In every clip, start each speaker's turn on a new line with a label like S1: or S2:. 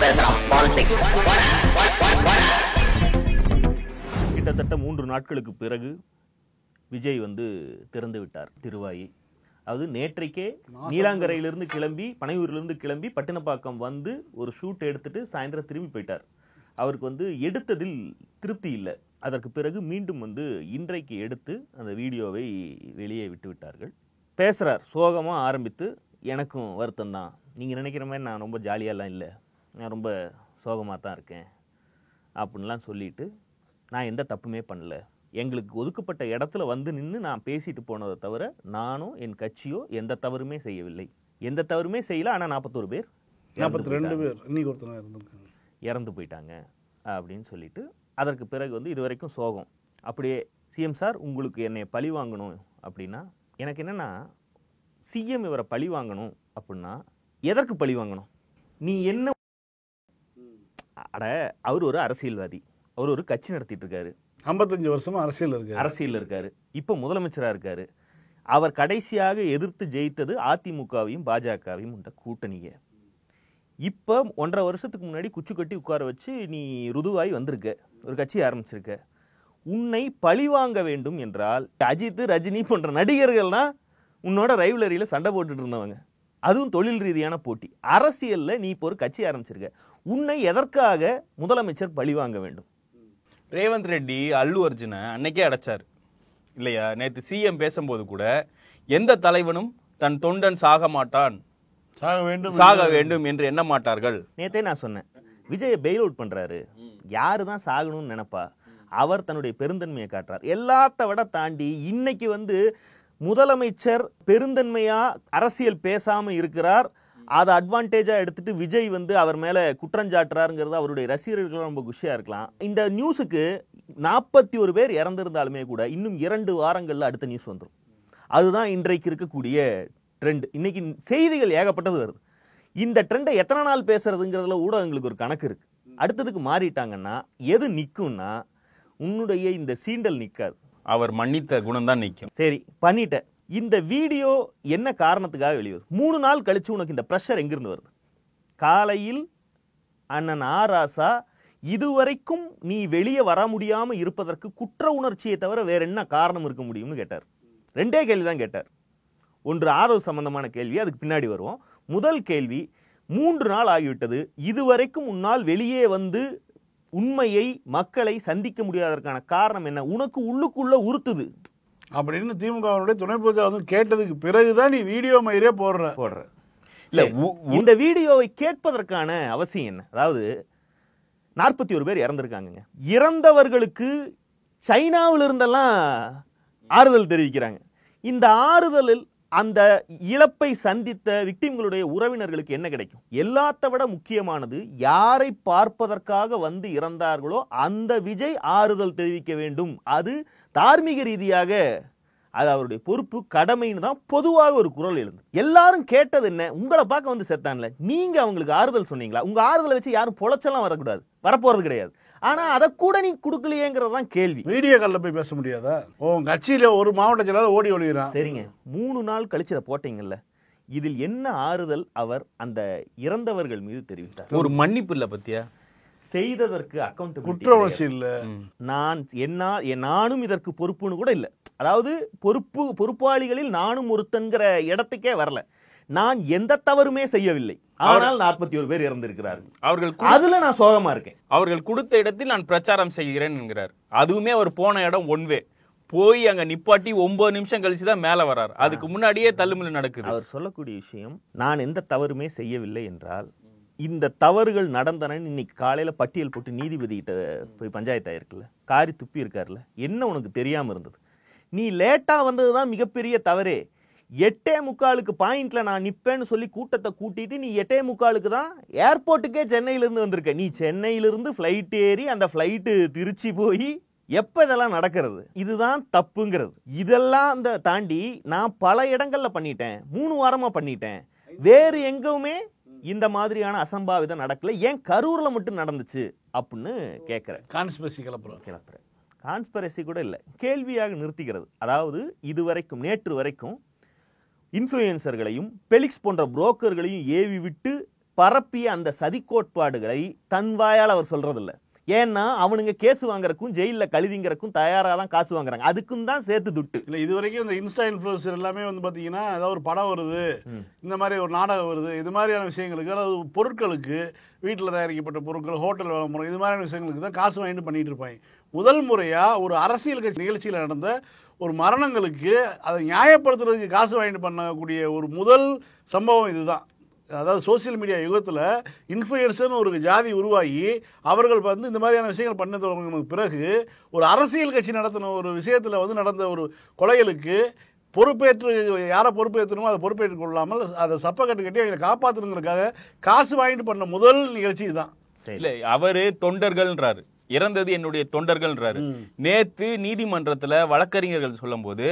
S1: பேசுறான் பாலிடிக்ஸ்.
S2: கிட்டத்தட்ட 3 நாட்களுக்கு பிறகு விஜய் திறந்து விட்டார் திருவாயை. அதாவது நேற்றைக்கே நீலாங்கரையிலிருந்து கிளம்பி பனையூரிலிருந்து கிளம்பி பட்டினப்பாக்கம் ஒரு ஷூட் எடுத்துட்டு சாயந்தரம் திரும்பி போயிட்டார். அவருக்கு எடுத்ததில் திருப்தி இல்லை. அதற்கு பிறகு மீண்டும் இன்றைக்கு எடுத்து அந்த வீடியோவை வெளியே விட்டு விட்டார்கள். பேசுறார் சோகமா ஆரம்பித்து, எனக்கும் வருத்தம் தான், நீங்க நினைக்கிற மாதிரி நான் ரொம்ப ஜாலியாலாம் இல்லை, நான் ரொம்ப சோகமாக தான் இருக்கேன் அப்படின்லாம் சொல்லிட்டு, நான் எந்த தப்புமே பண்ணல, எங்களுக்கு ஒதுக்கப்பட்ட இடத்துல நின்று நான் பேசிட்டு போனதை தவிர நானும் என் கட்சியோ எந்த தவறுமே செய்யவில்லை, எந்த தவறுமே செய்யல. ஆனால் 41 பேர்
S3: 42 பேர் இன்னைக்கு ஒருத்தர்
S2: இறந்து போயிட்டாங்க அப்படின்னு சொல்லிட்டு, அதற்கு பிறகு இதுவரைக்கும் சோகம். அப்படியே சிஎம் சார் உங்களுக்கு என்னை பழி வாங்கணும் அப்படின்னா, எனக்கு என்னென்னா சிஎம் இவரை பழி வாங்கணும் அப்படின்னா எதற்கு பழி வாங்கணும்? நீ என்ன அவர் ஒரு அரசியல்வாதி, அவர் ஒரு கட்சி நடத்திட்டு இருக்காரு,
S3: 55 வருஷமா அரசியல் இருக்காரு, இப்ப
S2: முதலமைச்சரா இருக்காரு. அவர் கடைசியாக எதிர்த்து ஜெயித்தது அதிமுகவையும் பாஜகவையும் உண்ட கூட்டணிய. இப்ப 1.5 வருஷத்துக்கு முன்னாடி குச்சி கட்டி உட்கார வச்சு நீ ருதுவாய் வந்திருக்க, ஒரு கட்சி ஆரம்பிச்சிருக்க. உன்னை பழி வாங்க வேண்டும் என்றால் அஜித் ரஜினி போன்ற நடிகர்கள் தான் உன்னோட ரைவலரியில சண்டை போட்டுட்டு இருந்தவங்க. அதுவும் தொழில் ரீதியான போட்டி. அரசியல்ல நீ இப்போ ஒரு கட்சி ஆரம்பிச்சிருக்க, உன்னை எதற்காக முதலமைச்சர் பழி வாங்க வேண்டும்?
S4: ரேவந்த் ரெட்டி அல்லு அர்ஜுனை அன்னைக்கே அடைச்சார் இல்லையா? நேற்று சிஎம் பேசும்போது கூட எந்த தலைவனும் தன் தொண்டன் சாக மாட்டான், சாக வேண்டும் என்று எண்ண மாட்டார்கள்.
S2: நேத்தே நான் சொன்னேன், விஜயை பெயில் அவுட் பண்றாரு, யாரு தான் சாகணும்னு நினைப்பா? அவர் தன்னுடைய பெருந்தன்மையை காட்டுறார். எல்லாத்த விட தாண்டி இன்னைக்கு முதலமைச்சர் பெருந்தன்மையா அரசியல் பேசாம இருக்கிறார், அதை அட்வான்டேஜா எடுத்துட்டு விஜய் அவர் மேல குற்றஞ்சாட்டுறாருங்கிறது அவருடைய ரசிகர்கள் ரொம்ப குஷியா இருக்கலாம். இந்த நியூஸுக்கு 41 பேர் இறந்திருந்தாலுமே கூட இன்னும் 2 வாரங்கள்ல அடுத்த நியூஸ் வந்துடும். அதுதான் இன்றைக்கு இருக்கக்கூடிய ட்ரெண்ட். இன்னைக்கு செய்திகள் ஏகப்பட்டது வருது. இந்த ட்ரெண்டை எத்தனை நாள் பேசுறதுங்கிறதுல ஊடகங்களுக்கு ஒரு கணக்கு இருக்கு. அடுத்ததுக்கு மாறிட்டாங்கன்னா எது நிக்கும்னா, உன்னுடைய இந்த சீண்டல் நிக்காது,
S4: அவர் மன்னித்த குணம் தான் நிக்கும்.
S2: சரி பண்ணிட்ட. இந்த வீடியோ என்ன காரணத்துக்காக வெளிவருது? 3 நாள் கழிச்சு உனக்கு இந்த பிரஷர் எங்கிருந்து வருது? காலையில் அண்ணன் ஆராசா இதுவரைக்கும் நீ வெளியே வர முடியாம இருப்பதற்கு குற்ற உணர்ச்சியை தவிர வேற என்ன காரணம் இருக்க முடியும்னு கேட்டார். 2 கேள்விதான் கேட்டார். ஒன்று ஆதரவு சம்பந்தமான கேள்வி, அதுக்கு பின்னாடி வருவோம். முதல் கேள்வி, 3 நாள் ஆகிவிட்டது, இதுவரைக்கும் உன்னால் வெளியே உண்மையை மக்களை சந்திக்க முடியாததற்கான காரணம் என்ன? உனக்கு உள்ளுக்குள்ள உறுத்துது
S3: அப்படின்னு திமுகவினுடைய துணை பொதுச்செயலாளர் கேட்டதுக்கு பிறகுதான் நீ வீடியோ மயிரே போடுற.
S2: இல்ல, இந்த வீடியோவை கேட்பதற்கான அவசியம் என்ன? அதாவது 41 பேர் இறந்திருக்காங்க. இறந்தவர்களுக்கு சைனாவில் இருந்தெல்லாம் ஆறுதல் தெரிவிக்கிறாங்க. இந்த ஆறுதலில் அந்த இழப்பை சந்தித்த விக்டிம்களுடைய உறவினர்களுக்கு என்ன கிடைக்கும்? எல்லாத்த விட முக்கியமானது, யாரை பார்ப்பதற்காக இறந்தார்களோ அந்த விஜய் ஆறுதல் தெரிவிக்க வேண்டும். அது தார்மீக ரீதியாக அது அவருடைய பொறுப்பு, கடமைன்னு தான் பொதுவாக ஒரு குரல் எழுது. எல்லாரும் கேட்டது என்ன? உங்களை பார்க்க செத்தான்ல, நீங்க அவங்களுக்கு ஆறுதல் சொன்னீங்களா? உங்க ஆறுதலை வச்சு யாரும் பொழைச்செல்லாம் வரக்கூடாது, வரப்போறது கிடையாது. ஆனா அதை கூட நீ கொடுக்கலையேங்கிறதான் கேள்வி.
S3: வீடியோ கால்ல போய் பேச முடியாதா? உன் கட்சியில ஒரு மாவட்ட செயலாளர் ஓடி ஒளிகிறான்.
S2: சரிங்க, 3 நாள் கழிச்சு அதை போட்டீங்கல்ல, இதில் என்ன ஆறுதல் அவர் அந்த இறந்தவர்கள் மீது தெரிவித்தார்?
S4: ஒரு மன்னிப்பு இல்ல பத்தியா?
S2: செய்ததற்கு அக்கௌண்ட்
S3: குற்ற உணர்ச்சி இல்ல,
S2: நானும் இதற்கு பொறுப்புன்னு கூட இல்ல. அதாவது பொறுப்பாளிகளில் நானும் ஒருத்தன்கிற இடத்துக்கே வரல. நான் எந்த தவறுமே செய்யவில்லை, ஆனால் 41 பேர் இறந்திருக்கிறார்கள். அதுல நான் சோகமா இருக்கேன்.
S4: அவர்கள் கொடுத்த இடத்தில் நான் பிரச்சாரம் செய்கிறேன் என்கிறார். அதுவுமே அவர் போன இடம் ஒன்வே போய் அங்க நிப்பாட்டி 9 நிமிஷம் கழிச்சுதான் மேல வர்றார். அதுக்கு முன்னாடியே தள்ளுமுள்ளு நடக்குது.
S2: அவர் சொல்லக்கூடிய விஷயம், நான் எந்த தவறுமே செய்யவில்லை என்றால், இந்த தவறுகள் நடந்தன இன்னைக்கு காலையில பட்டியல் போட்டு நீதிபதி கிட்ட போய் பஞ்சாயத்து ஆயிருக்குல்ல, காரி துப்பி இருக்காருல்ல, என்ன உனக்கு தெரியாம இருந்தது? நீ லேட்டா வந்ததுதான் மிகப்பெரிய தவறே. 8:45 பாயிண்ட்ல நான் நிப்பேன்னு சொல்லி கூட்டத்தை கூட்டிட்டு நீ 8:45 தான் ஏர்போர்ட்டுக்கே சென்னையிலிருந்து வந்திருக்க. நீ சென்னையிலிருந்து ஃபிளைட் ஏறி அந்த ஃபிளைட்டு திருச்சி போய் எப்ப இதெல்லாம் நடக்கிறது? இதுதான் தப்புங்கிறது. இதெல்லாம் தாண்டி நான் பல இடங்கள்ல பண்ணிட்டேன், 3 வாரமா பண்ணிட்டேன், வேறு எங்குமே இந்த மாதிரியான அசம்பாவிதம் நடக்கல, ஏன் கரூர்ல மட்டும் நடந்துச்சு அப்படின்னு கேட்கிறேன்.
S3: கான்ஸ்பிரசி கிளப்புற
S2: கான்ஸ்பிரசி கூட இல்லை, கேள்வியாக நிறுத்திக்கிறது. அதாவது இதுவரைக்கும் நேற்று வரைக்கும் இன்ஃப்ளூயன்சர்களையும் பெலிக்ஸ் போன்ற புரோக்கர்களையும் ஏவி விட்டு பரப்பிய அந்த சதி கோட்பாடுகளை தன் வாயால் அவர் சொல்றதில்ல. ஏன்னா அவனுங்க கேஸ் வாங்குறக்கும் ஜெயிலில் கழுதிங்கிறக்கும் தயாராக தான் காசு வாங்குறாங்க, அதுக்கும் தான் சேர்த்து துட்டு.
S3: இல்லை இது வரைக்கும் இந்த இன்ஸ்டா இன்ஃப்ளூயன்சர் எல்லாமே வந்து பார்த்தீங்கன்னா ஏதாவது ஒரு படம் வருது, இந்த மாதிரி ஒரு நாடகம் வருது, இது மாதிரியான விஷயங்களுக்கு, அதாவது பொருட்களுக்கு, வீட்டில் தயாரிக்கப்பட்ட பொருட்கள், ஹோட்டல் முறை, இது மாதிரியான விஷயங்களுக்கு தான் காசு வாங்கிட்டு பண்ணிட்டு இருப்பாங்க. முதல் முறையாக ஒரு அரசியல் கட்சி நிகழ்ச்சியில் நடந்த ஒரு மரணங்களுக்கு அதை நியாயப்படுத்துறதுக்கு காசு வாங்கிட்டு பண்ணக்கூடிய ஒரு முதல் சம்பவம் இதுதான். அதாவது சோசியல் மீடியா யுகத்தில் இன்ஃப்ளூயன்சர்னு ஒரு ஜாதி உருவாகி அவர்கள் வந்து இந்த மாதிரியான விஷயங்கள் பண்ண தொடங்கினதுக்கு பிறகு ஒரு அரசியல் கட்சி நடத்தின ஒரு விஷயத்தில் வந்து நடந்த ஒரு கொலைகளுக்கு பொறுப்பேற்று யாரை பொறுப்பேற்றணுமோ அதை பொறுப்பேற்றுக் கொள்ளாமல் அதை சப்பக்கட்டு கட்டி அவங்களை காப்பாற்றணுங்கிறதுக்காக காசு வாங்கிட்டு பண்ண முதல் நிகழ்ச்சி இதுதான்.
S4: இல்ல அவரு தொண்டர்கள்ன்றாரு, இறந்தது என்னுடைய தொண்டர்கள்ன்றாரு. நேத்து நீதிமன்றத்துல வழக்கறிஞர்கள் சொல்லும் போது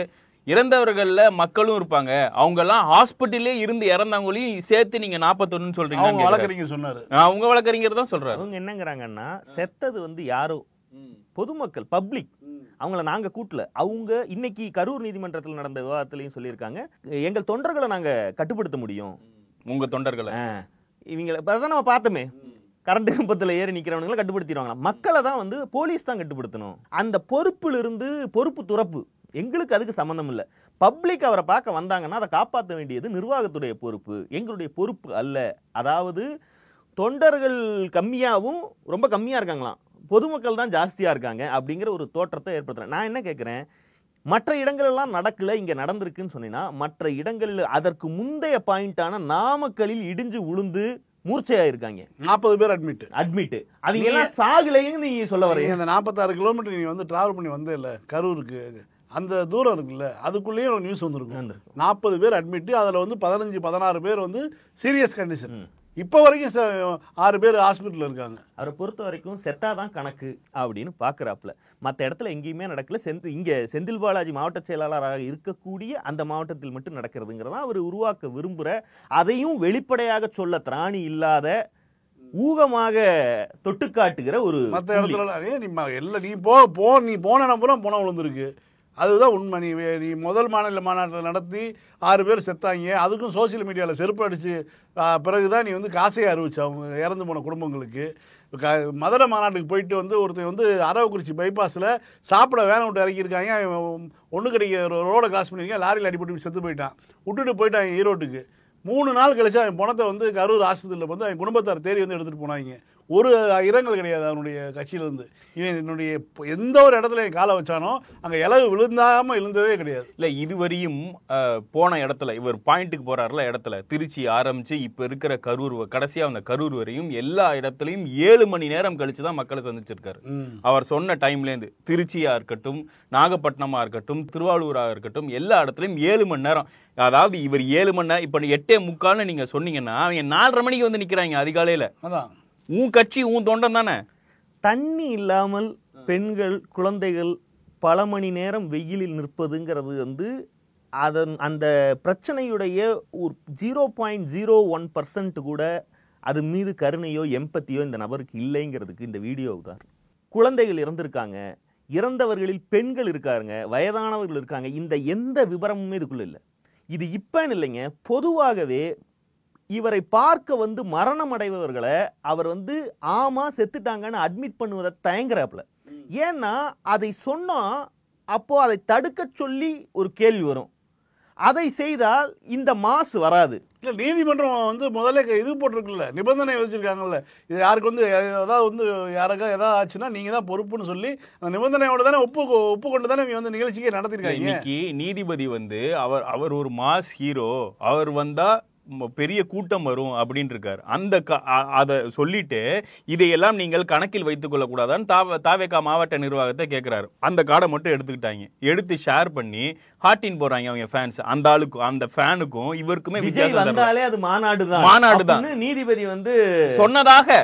S4: இறந்தவர்கள்ல மக்களும் இருப்பாங்க, அவங்க எல்லாம் ஹாஸ்பிட்டலே இருந்து இறந்தவங்களையும் சேர்த்து நீங்க 41 சொல்றீங்க.
S3: வழக்கறிஞர் சொன்னாரு,
S4: அவங்க வழக்கறிஞர் தான் சொல்றாரு.
S2: அவங்க என்னங்கிறாங்கன்னா, செத்தது வந்து யாரோ பொதுமக்கள், பப்ளிக், அவங்கள நாங்க கூட்டல. அவங்க இன்னைக்கு கரூர் நீதிமன்றத்தில் நடந்த விவாதத்திலையும் சொல்லியிருக்காங்க, எங்கள் தொண்டர்களை நாங்க கட்டுப்படுத்த முடியும்.
S4: உங்க தொண்டர்களை
S2: இவங்களை அதான் நம்ம பார்த்தோமே, கரண்ட் கம்பத்தில் ஏறி நிக்கிறவங்களை கட்டுப்படுத்திடுவாங்க. மக்களை தான் வந்து போலீஸ் தான் கட்டுப்படுத்தணும். அந்த பொறுப்பிலிருந்து பொறுப்பு துறப்பு எங்களுக்கு அதுக்கு சம்பந்தம் இல்லை. பப்ளிக் அவரை பார்க்க வந்தாங்கன்னா அதை காப்பாற்ற வேண்டியது நிர்வாகத்துடைய பொறுப்பு, எங்களுடைய பொறுப்பு அல்ல. அதாவது தொண்டர்கள் கம்மியாகவும் ரொம்ப கம்மியா இருக்காங்களாம், பொதுமக்கள் தான் ஜாஸ்தியா இருக்காங்க அப்படிங்கிற ஒரு தோற்றத்தை ஏற்படுத்துறேன். நான் என்ன கேட்கிறேன், மற்ற இடங்கள் எல்லாம் நடக்கல, இங்க நடந்திருக்குன்னு சொன்னீங்கன்னா, மற்ற இடங்களில் அதற்கு முந்தைய பாயிண்டான நாமக்கலில் இடிஞ்சு உளுந்து மூர்ச்சையா இருக்காங்க
S3: 40 பேர் அட்மிட். அவங்க
S2: எல்லாம் சாகலையும் நீ சொல்ல வரீங்க.
S3: இந்த 46 கிலோமீட்டர் நீ வந்து டிராவல் பண்ணி வந்தே இல்லை கரூருக்கு, அந்த தூரம் இருக்குல்ல, அதுக்குள்ளேயே ஒரு நியூஸ் வந்திருக்கும். 40 பேர் அட்மிட், அதில் வந்து 15-16 பேர் வந்து சீரியஸ் கண்டிஷன். இப்போ வரைக்கும் 6 பேர் ஹாஸ்பிட்டலில் இருக்காங்க.
S2: அவரை பொறுத்த வரைக்கும் செத்தாதான் கணக்கு அப்படின்னு பார்க்குறாப்புல. மற்ற இடத்துல எங்கேயுமே நடக்கல. இங்கே செந்தில் பாலாஜி மாவட்ட செயலாளராக இருக்கக்கூடிய அந்த மாவட்டத்தில் மட்டும் நடக்கிறதுங்கிறதா அவர் உருவாக்க விரும்புகிற, அதையும் வெளிப்படையாக சொல்ல திராணி இல்லாத, ஊகமாக தொட்டு காட்டுகிற ஒரு
S3: மற்ற இடத்துல நீ போன நம்புறம் போன விழுந்துருக்கு. அதுதான் உண்மை. நீ முதல் மாநாட்டில் நடத்தி 6 பேர் செத்தாங்க, அதுக்கும் சோசியல் மீடியாவில் செருப்பு அடித்து பிறகுதான் நீ வந்து காசையை அறிவிச்ச அவங்க இறந்து போன குடும்பங்களுக்கு. மதுரை மாநாட்டுக்கு போயிட்டு வந்து ஒருத்தர் வந்து அரவக்குறிச்சி பைபாஸில் சாப்பிட வேலை விட்டு இறக்கியிருக்காங்க, ஒன்று கிடைக்க ரோடை கிராஸ் பண்ணியிருக்கேன், லாரியில் அடிபட்டு செத்து போயிட்டான், விட்டுட்டு போயிட்டாங்க ஈரோட்டுக்கு. 3 நாள் கழிச்சு அவன் பணத்தை வந்து கரூர் ஆஸ்பத்திரியில் வந்து அவன் குடும்பத்தார் தேடி வந்து எடுத்துகிட்டு போனாங்க. ஒரு இரங்கல் கிடையாது அவனுடைய கட்சியிலேருந்து. இவன் என்னுடைய எந்த ஒரு இடத்துல காலை வச்சானோ அங்கே இலவு விழுந்தாமல் இருந்ததே கிடையாது.
S4: இல்லை இதுவரையும் போன இடத்துல இவர் பாயிண்ட்டுக்கு போறாருல இடத்துல, திருச்சி ஆரம்பிச்சு இப்போ இருக்கிற கரூர், கடைசியாக அந்த கரூர் வரையும் எல்லா இடத்துலையும் 7 மணி நேரம் கழிச்சு தான் மக்களை சந்திச்சிருக்காரு. அவர் சொன்ன டைம்லேருந்து திருச்சியாக இருக்கட்டும், நாகப்பட்டினமாக இருக்கட்டும், திருவாரூராக இருக்கட்டும், எல்லா இடத்துலையும் 7 மணி நேரம். அதாவது இவர் 7 மணி நேரம், இப்போ 8:45 நீங்க சொன்னீங்கன்னா அவங்க 4:30 மணிக்கு வந்து நிற்கிறாங்க அதிகாலையில். அதான் உன் கட்சி உன் தொண்டன் தானே.
S2: தண்ணி இல்லாமல் பெண்கள் குழந்தைகள் பல மணி நேரம் வெயிலில் நிற்பதுங்கிறது வந்து அந்த பிரச்சனையுடைய ஒரு 0.01% கூட அது மீது கருணையோ எம்பத்தியோ இந்த நபருக்கு இல்லைங்கிறதுக்கு இந்த வீடியோ தான். குழந்தைகள் இறந்திருக்காங்க, இறந்தவர்களில் பெண்கள் இருக்காருங்க, வயதானவர்கள் இருக்காங்க, இந்த எந்த விவரமுமே இதுக்குள்ள இல்லை. இது இப்பன்னு இல்லைங்க, பொதுவாகவே இவரை பார்க்க வந்து மரணம் அடைபவர்களை அவர் வந்து ஆமா செத்துட்டாங்கன்னு அட்மிட் பண்ணுவதை தயங்குறாப்புல. ஏன்னா அதை சொன்னா அப்போ அதை தடுக்க சொல்லி ஒரு கேள்வி வரும், அதை செய்தால் இந்த மாசு வராது.
S3: இல்லை நீதிமன்றம் வந்து முதல்ல இது போட்டிருக்குல்ல, நிபந்தனை வச்சிருக்காங்கல்ல, இது யாருக்கு வந்து ஏதாவது வந்து யாருக்கா ஏதாவது ஆச்சுன்னா நீங்க தான் பொறுப்புன்னு சொல்லி அந்த நிபந்தனையோட தானே ஒப்புக்கொண்டு தானே வந்து நிகழ்ச்சிக்கே நடத்திருக்காங்க.
S4: இன்னைக்கு நீதிபதி வந்து அவர் ஒரு மாஸ் ஹீரோ, அவர் வந்தா பெரிய கூட்டம் வரும் அப்படின்னு இருக்காரு. அதை சொல்லிட்டு இதையெல்லாம் நீங்கள் கணக்கில் வைத்துக் கொள்ள கூடாதான்னு தாவேகா மாவட்ட நிர்வாகத்தை கேட்கிறாரு. அந்த கார்டை மட்டும் எடுத்துக்கிட்டாங்க, எடுத்து ஷேர் பண்ணி ஹாட்டின் போறாங்க அவங்க ஃபேன்ஸ். அந்த ஆளுக்கும் அந்த ஃபேனுக்கும் இவருக்குமே
S2: வந்தாலே அது
S4: மாநாடு தான்
S2: நீதிபதி வந்து
S4: சொன்னதாக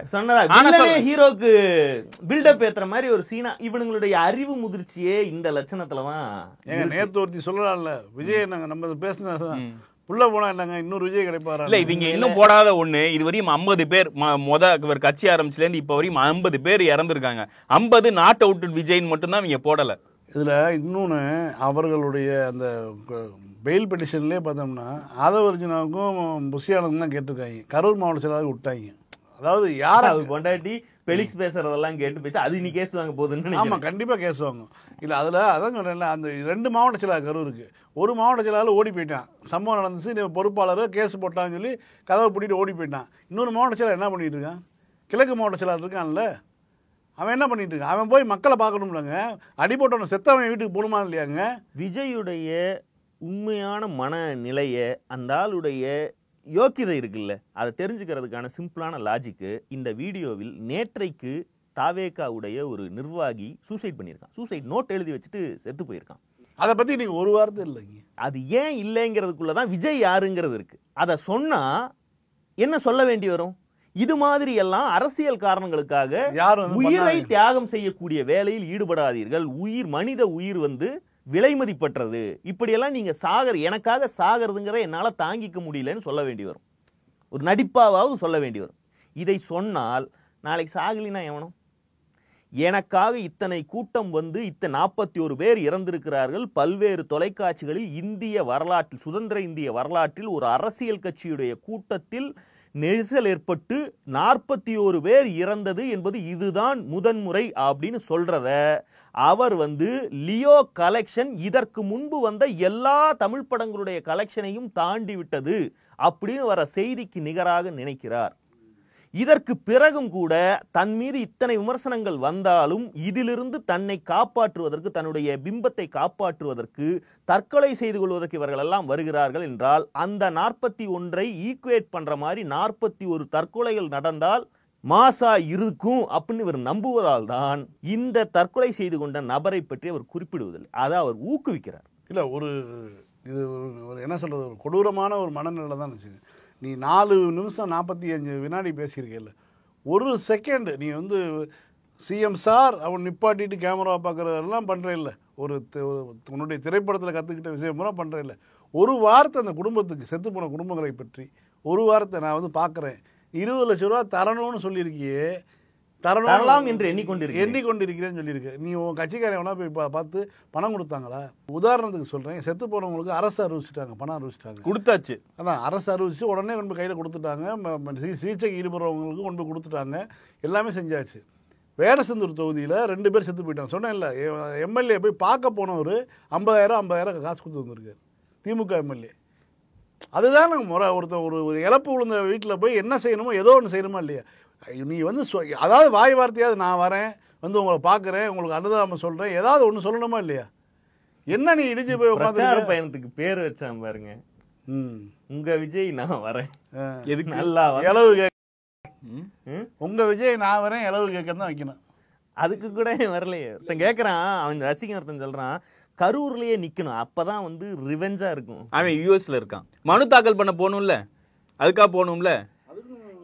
S2: ஹீரோக்கு பில்டப் ஏத்துற மாதிரி ஒரு சீனா. இவனுங்களுடைய அறிவு முதிர்ச்சியே இந்த லட்சணத்துலதான்.
S3: நேத்து ஒருத்தி சொல்லலாம்ல, விஜய் நாங்க நம்ம பேசினதான் உள்ள போனா என்னங்க இன்னொரு விஜய் கிடைப்பாரா?
S4: இல்ல இவங்க இன்னும் போடாத ஒண்ணு, இது வரையும் 50 பேர் இவர் கட்சி ஆரம்பிச்சுல இருந்து இப்ப வரையும் 50 பேர் இறந்திருக்காங்க. 50 நாட் அவுட் விஜய்ன்னு மட்டும் தான் இவங்க போடல.
S3: இதுல இன்னொன்னு அவர்களுடைய அந்த பெயில் பெட்டிஷன்லேயே பார்த்தோம்னா ஆதவர்ஜுனாவுக்கும் புஷியானதும் தான் கேட்டிருக்காங்க. கரூர் மாவட்ட செயலாளர் விட்டாங்க. அதாவது யார்
S2: அது கொண்டாட்டி பெலிக்ஸ் பேசுறதெல்லாம் கேட்டு பேசி அது நீ கேஸ் வாங்க போகுதுன்னு.
S3: ஆமாம், கண்டிப்பாக கேஸ் வாங்கும். இல்லை அதில் அதான் சொல்கிறேன்ல, அந்த 2 மாவட்ட செயலாளர் கரூருக்கு, ஒரு மாவட்ட செயலாளர் ஓடி போயிட்டான். சம்பவம் நடந்துச்சு, பொறுப்பாளர் கேஸ் போட்டான்னு சொல்லி கதவை பூட்டிட்டு ஓடி போயிட்டான். இன்னொரு மாவட்ட செயலாளர் என்ன பண்ணிட்டு இருக்கான்? கிழக்கு மாவட்ட செயலாளர் இருக்கான்ல, அவன் என்ன பண்ணிட்டு இருக்கான்? அவன் போய் மக்களை பார்க்கணும்லங்க. அடிபட்டவனை செத்தவன் வீட்டுக்கு போகணுமா இல்லையாங்க?
S2: விஜயுடைய உண்மையான மனநிலையை, அந்த ஆளுடைய யோக்கியதை இருக்குல்ல, அதை தெரிஞ்சுக்கிறதுக்கான சிம்பிளான லாஜிக்கு இந்த வீடியோவில் நேற்றைக்கு தாவேகாவுடைய ஒரு நிர்வாகி சூசைட் பண்ணியிருக்கான். சூசைட் நோட் எழுதி வச்சுட்டு செத்து போயிருக்கான்.
S3: அதை பற்றி நீங்கள் ஒரு வார்த்தை இல்லைங்க.
S2: அது ஏன் இல்லைங்கிறதுக்குள்ளதான் விஜய் யாருங்கிறது இருக்கு. அதை சொன்னா என்ன சொல்ல வேண்டி வரும்? இது மாதிரி எல்லாம் அரசியல் காரணங்களுக்காக உயிரை தியாகம் செய்யக்கூடிய வேலையில் ஈடுபடாதீர்கள். மனித உயிர் விலை மதிப்பற்றது. இப்படியெல்லாம் நீங்க எனக்காக சாகிறதுங்கிற என்னால தாங்கிக்க முடியலன்னு சொல்ல வேண்டி வரும். ஒரு நடிப்பாவது சொல்ல வேண்டி வரும். இதை சொன்னால் நாளைக்கு சாகலினா எவனும் எனக்காக இத்தனை கூட்டம் இத்தனை 41 பேர் இறந்திருக்கிறார்கள். பல்வேறு தொலைக்காட்சிகளில் இந்திய வரலாற்றில், சுதந்திர இந்திய வரலாற்றில் ஒரு அரசியல் கட்சியுடைய கூட்டத்தில் நெரிசல் ஏற்பட்டு 41 பேர் இறந்தது என்பது இதுதான் முதன்முறை அப்படின்னு சொல்றத அவர் லியோ கலெக்ஷன் இதற்கு முன்பு வந்த எல்லா தமிழ் படங்களுடைய கலெக்ஷனையும் தாண்டி விட்டது அப்படின்னு வர செய்திக்கு நிகராக நினைக்கிறார். இதற்கு பிறகும் கூட தன் மீது இத்தனை விமர்சனங்கள் வந்தாலும் இதிலிருந்து தன்னை காப்பாற்றுவதற்கு, தன்னுடைய பிம்பத்தை காப்பாற்றுவதற்கு, தற்கொலை செய்து கொள்வதற்கு இவர்கள் எல்லாம் வருகிறார்கள் என்றால் அந்த 41ஐ ஈக்குவேட் பண்ற மாதிரி 41 தற்கொலைகள் நடந்தால் மாசா இருக்கும் அப்படின்னு இவர் நம்புவதால் தான் இந்த தற்கொலை செய்து கொண்ட நபரை பற்றி அவர் குறிப்பிடுவதில்லை. அதை அவர் ஊக்குவிக்கிறார்.
S3: இல்லை, இது ஒரு என்ன சொல்றது, ஒரு கொடூரமான ஒரு மனநிலை தான் வச்சுங்க. நீ 4 நிமிஷம் 45 வினாடி பேசியிருக்கல, ஒரு செகண்ட் நீ சிஎம் சார் அவன் நிப்பாட்டிட்டு கேமராவை பார்க்குறதெல்லாம் பண்ணுற இல்லை, உன்னுடைய திரைப்படத்தில் கற்றுக்கிட்ட விஷயம் பூரா பண்ணுற இல்லை. ஒரு வார்த்தை அந்த குடும்பத்துக்கு, செத்து போன குடும்பங்களை பற்றி ஒரு வார்த்தை நான் பார்க்குறேன், 20 லட்சம் ரூபா தரணும்னு சொல்லியிருக்கியே,
S2: தரலாம் என்று எண்ணிக்கொண்டிருக்கிறேன்னு
S3: சொல்லியிருக்கு. நீ உன் கட்சிக்காரன் வேணா போய் பார்த்து பணம் கொடுத்தாங்களா? உதாரணத்துக்கு சொல்கிறேன், செத்து போனவங்களுக்கு அரசு அறிவிச்சிட்டாங்க, பணம் அறிவிச்சிட்டாங்க,
S4: கொடுத்தாச்சு.
S3: அதான் அரசு அறிவிச்சு உடனே கொண்டு போய் கையில் கொடுத்துட்டாங்க. சிகிச்சைக்கு ஈடுபடுறவங்களுக்கு கொண்டு போய் கொடுத்துட்டாங்க, எல்லாமே செஞ்சாச்சு. வேடசந்தூர் தொகுதியில் 2 பேர் செத்து போயிட்டாங்க. சொன்னேன் இல்லை, எம்எல்ஏ போய் பார்க்க போனவர் 50,000 காசு கொடுத்து வந்திருக்காரு, திமுக எம்எல்ஏ. அதுதான் நாங்கள் முறை. ஒரு இழப்பு விழுந்த வீட்டில் போய் என்ன செய்யணுமோ ஏதோ ஒன்று செய்யணுமா இல்லையா? நீ அதாவது வாய் வார்த்தையாவது நான் வரேன், உங்களை பார்க்குறேன், உங்களுக்கு அனுதாபம் சொல்கிறேன், ஏதாவது ஒன்று சொல்லணுமா இல்லையா? என்ன நீ இடிச்சு போய்
S2: உட்காந்து பயணத்துக்கு பேர் வச்சான் பாருங்க, உங்க விஜய் நான் வரேன், எதுக்கு நல்லா
S3: இளவு உங்க விஜய் நான் வரேன் இளவு கேட்க தான் வைக்கணும்.
S2: அதுக்கு கூட வரலையே. ஒருத்தன் கேட்கறான், அவன் ரசிகன் ஒருத்தன் சொல்றான், கரூர்லயே நிக்கணும், அப்பதான் ரிவெஞ்சா இருக்கும்.
S4: அவன் யூஎஸ்ல இருக்கான், மனு தாக்கல் பண்ண போகணும்ல, அதுக்காக போகணும்ல.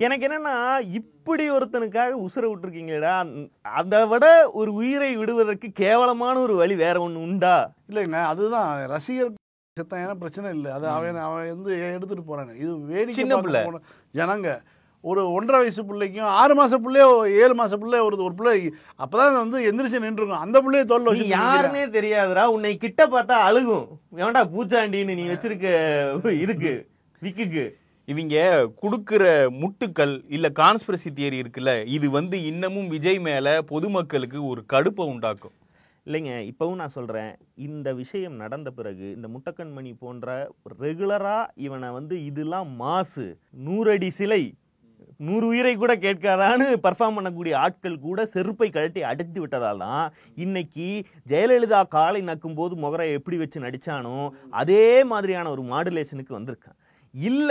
S2: எனக்கு என்னன்னா, இப்படி ஒருத்தனுக்காக உசுர விட்டுருக்கீங்களா, அதை விட ஒரு உயிரை விடுவதற்கு கேவலமான ஒரு வழி வேற ஒண்ணு உண்டா?
S3: இல்லைங்க, அதுதான் ரசிகர் செத்தான பிரச்சனை இல்லை, அது அவன் எடுத்துட்டு போறானே. இது வேடிக்கை ஜனங்க. ஒரு 1.5 வயசு பிள்ளைக்கும் 6 மாச பிள்ளையோ 7 மாச பிள்ளை ஒரு பிள்ளை அப்பதான் எந்திரிச்சு நின்றுருக்கும், அந்த பிள்ளைய தோல்ல வச்சு
S2: யாருன்னே தெரியாதுடா, உன்னை கிட்ட பார்த்தா அழுகும், ஏன்டா பூச்சாண்டின்னு நீ வச்சிருக்க இதுக்கு விக்குக்கு.
S4: இவங்க கொடுக்கிற முட்டுக்கள் இல்ல கான்ஸ்பிரசி தியரி இருக்குல்ல, இது இன்னமும் விஜய் மேல பொதுமக்களுக்கு ஒரு கடுப்பை உண்டாக்கும்.
S2: இல்லைங்க, இப்பவும் நான் சொல்றேன், இந்த விஷயம் நடந்த பிறகு இந்த முட்டக்கண்மணி போன்ற ரெகுலரா இவனை இதெல்லாம் மாசு 100 அடி சிலை 100 உயிரை கூட கேட்காதான்னு பர்ஃபார்ம் பண்ணக்கூடிய ஆட்கள் கூட செருப்பை கழட்டி அடித்து விட்டதால் தான் இன்னைக்கு ஜெயலலிதா காலை நக்கும் போது முகரை எப்படி வச்சு நடிச்சானோ அதே மாதிரியான ஒரு மாடுலேஷனுக்கு வந்திருக்கான். இல்ல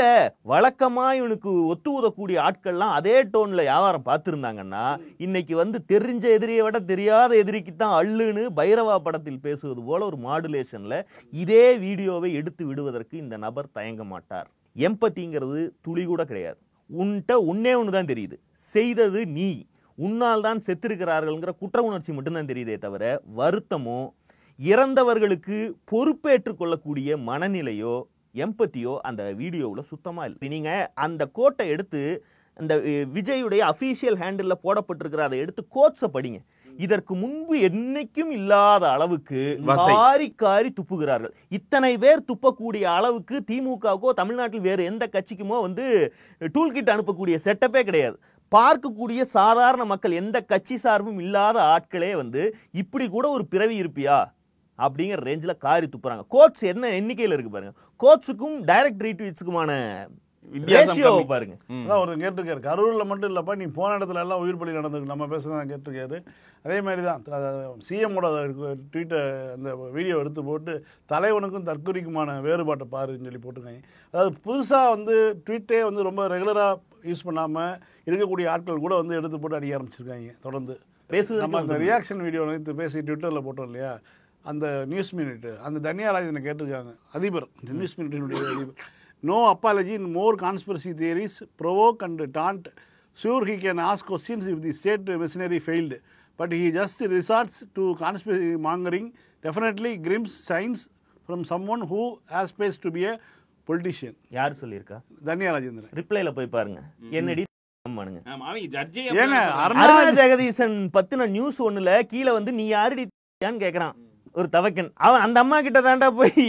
S2: வழக்கமா இவனுக்கு ஒத்து ஊதக்கூடிய ஆட்கள்லாம் அதே டோன்ல வியாபாரம் பார்த்திருந்தாங்கன்னா இன்னைக்கு தெரிஞ்ச எதிரியை விட தெரியாத எதிரிக்கு தான் அள்ளுன்னு பைரவா படத்தில் பேசுவது போல ஒரு மாடுலேஷன்ல இதே வீடியோவை எடுத்து விடுவதற்கு இந்த நபர் தயங்க மாட்டார். எம்பத்திங்கிறது துளி கூட கிடையாது. உன்கிட்ட ஒன்னே ஒண்ணுதான் தெரியுது, செய்தது நீ, உன்னால் தான் செத்திருக்கிறார்கள்ங்கிற குற்ற உணர்ச்சி மட்டும்தான் தெரியுதே தவிர வருத்தமோ இறந்தவர்களுக்கு பொறுப்பேற்றுக் கொள்ளக்கூடிய மனநிலையோ எம்பத்தியோ அந்த வீடியோவில் சுத்தமா இல்லை. நீங்க அந்த கோட்டை எடுத்து அந்த விஜயுடைய அபிஷியல் ஹேண்டில் போடப்பட்டிருக்கிற அதை எடுத்து கோட்ஸை படிங்க. இதற்கு முன்பு என்னைக்கும் இல்லாத அளவுக்கு காரி காரி துப்புகிறார்கள். இத்தனை பேர் துப்பக்கூடிய அளவுக்கு திமுகவுக்கோ தமிழ்நாட்டில் வேறு எந்த கட்சிக்குமோ வந்து டூல் கிட் அனுப்பக்கூடிய செட்டப்பே கிடையாது. பார்க்கக்கூடிய சாதாரண மக்கள், எந்த கட்சி சார்பும் இல்லாத ஆட்களே வந்து இப்படி கூட ஒரு பிறவி இருப்பியா அப்படிங்கிற ரேஞ்சில் காரி துப்புறாங்க. கோட்ஸ் என்ன எண்ணிக்கையில் இருக்கு பாருங்க. கோட்ஸுக்கும் டைரக்ட் ரீட்வீட்ஸுக்குமான ரேஷியோ பாருங்க.
S3: அதான் ஒரு கேட்டிருக்காரு, கரூரில் மட்டும் இல்லப்பா, நீ போன இடத்துல எல்லாம் உயிர் பலி நடந்துருக்கு, நம்ம பேசுறதான் கேட்டிருக்காரு. அதே மாதிரி தான் சிஎம்மோட ட்வீட்டை அந்த வீடியோ எடுத்து போட்டு தலைவனுக்கும் தற்கொலைக்குமான வேறுபாட்டை பாருன்னு சொல்லி போட்டிருக்காங்க. அதாவது புதுசாக வந்து ட்வீட்டே வந்து ரொம்ப ரெகுலராக யூஸ் பண்ணாமல் இருக்கக்கூடிய ஆட்கள் கூட வந்து எடுத்து போட்டு அடிக்க ஆரம்பிச்சிருக்காங்க தொடர்ந்து. நம்ம அந்த ரியாக்ஷன் வீடியோ வந்து பேசி ட்விட்டரில் போட்டோம் இல்லையா, அந்த நியூஸ் மினிட், அந்த தன்யாராஜனை கேட்டிருக்காங்க அதிபர், நியூஸ் மினிட்டினுடைய அதிபர். No apology in more conspiracy theories provoke and taunt. Sure, he can ask questions if the state machinery failed, but he just resorts to conspiracy mongering. Definitely grim signs from someone who aspires to be a politician.
S2: யார் சொல்லியிருக்கா?
S3: தன்யாராஜேந்திரன்.
S2: ரிப்ளைல போய் பாருங்க. என்னடி
S3: அருணா
S2: ஜெகதீசன் பத்தின news ஒண்ணுல கீழே வந்து நீ யாருடி கேக்குறான் ஒரு தவக்கன். அவன் அந்த அம்மா கிட்ட தாண்டா போய்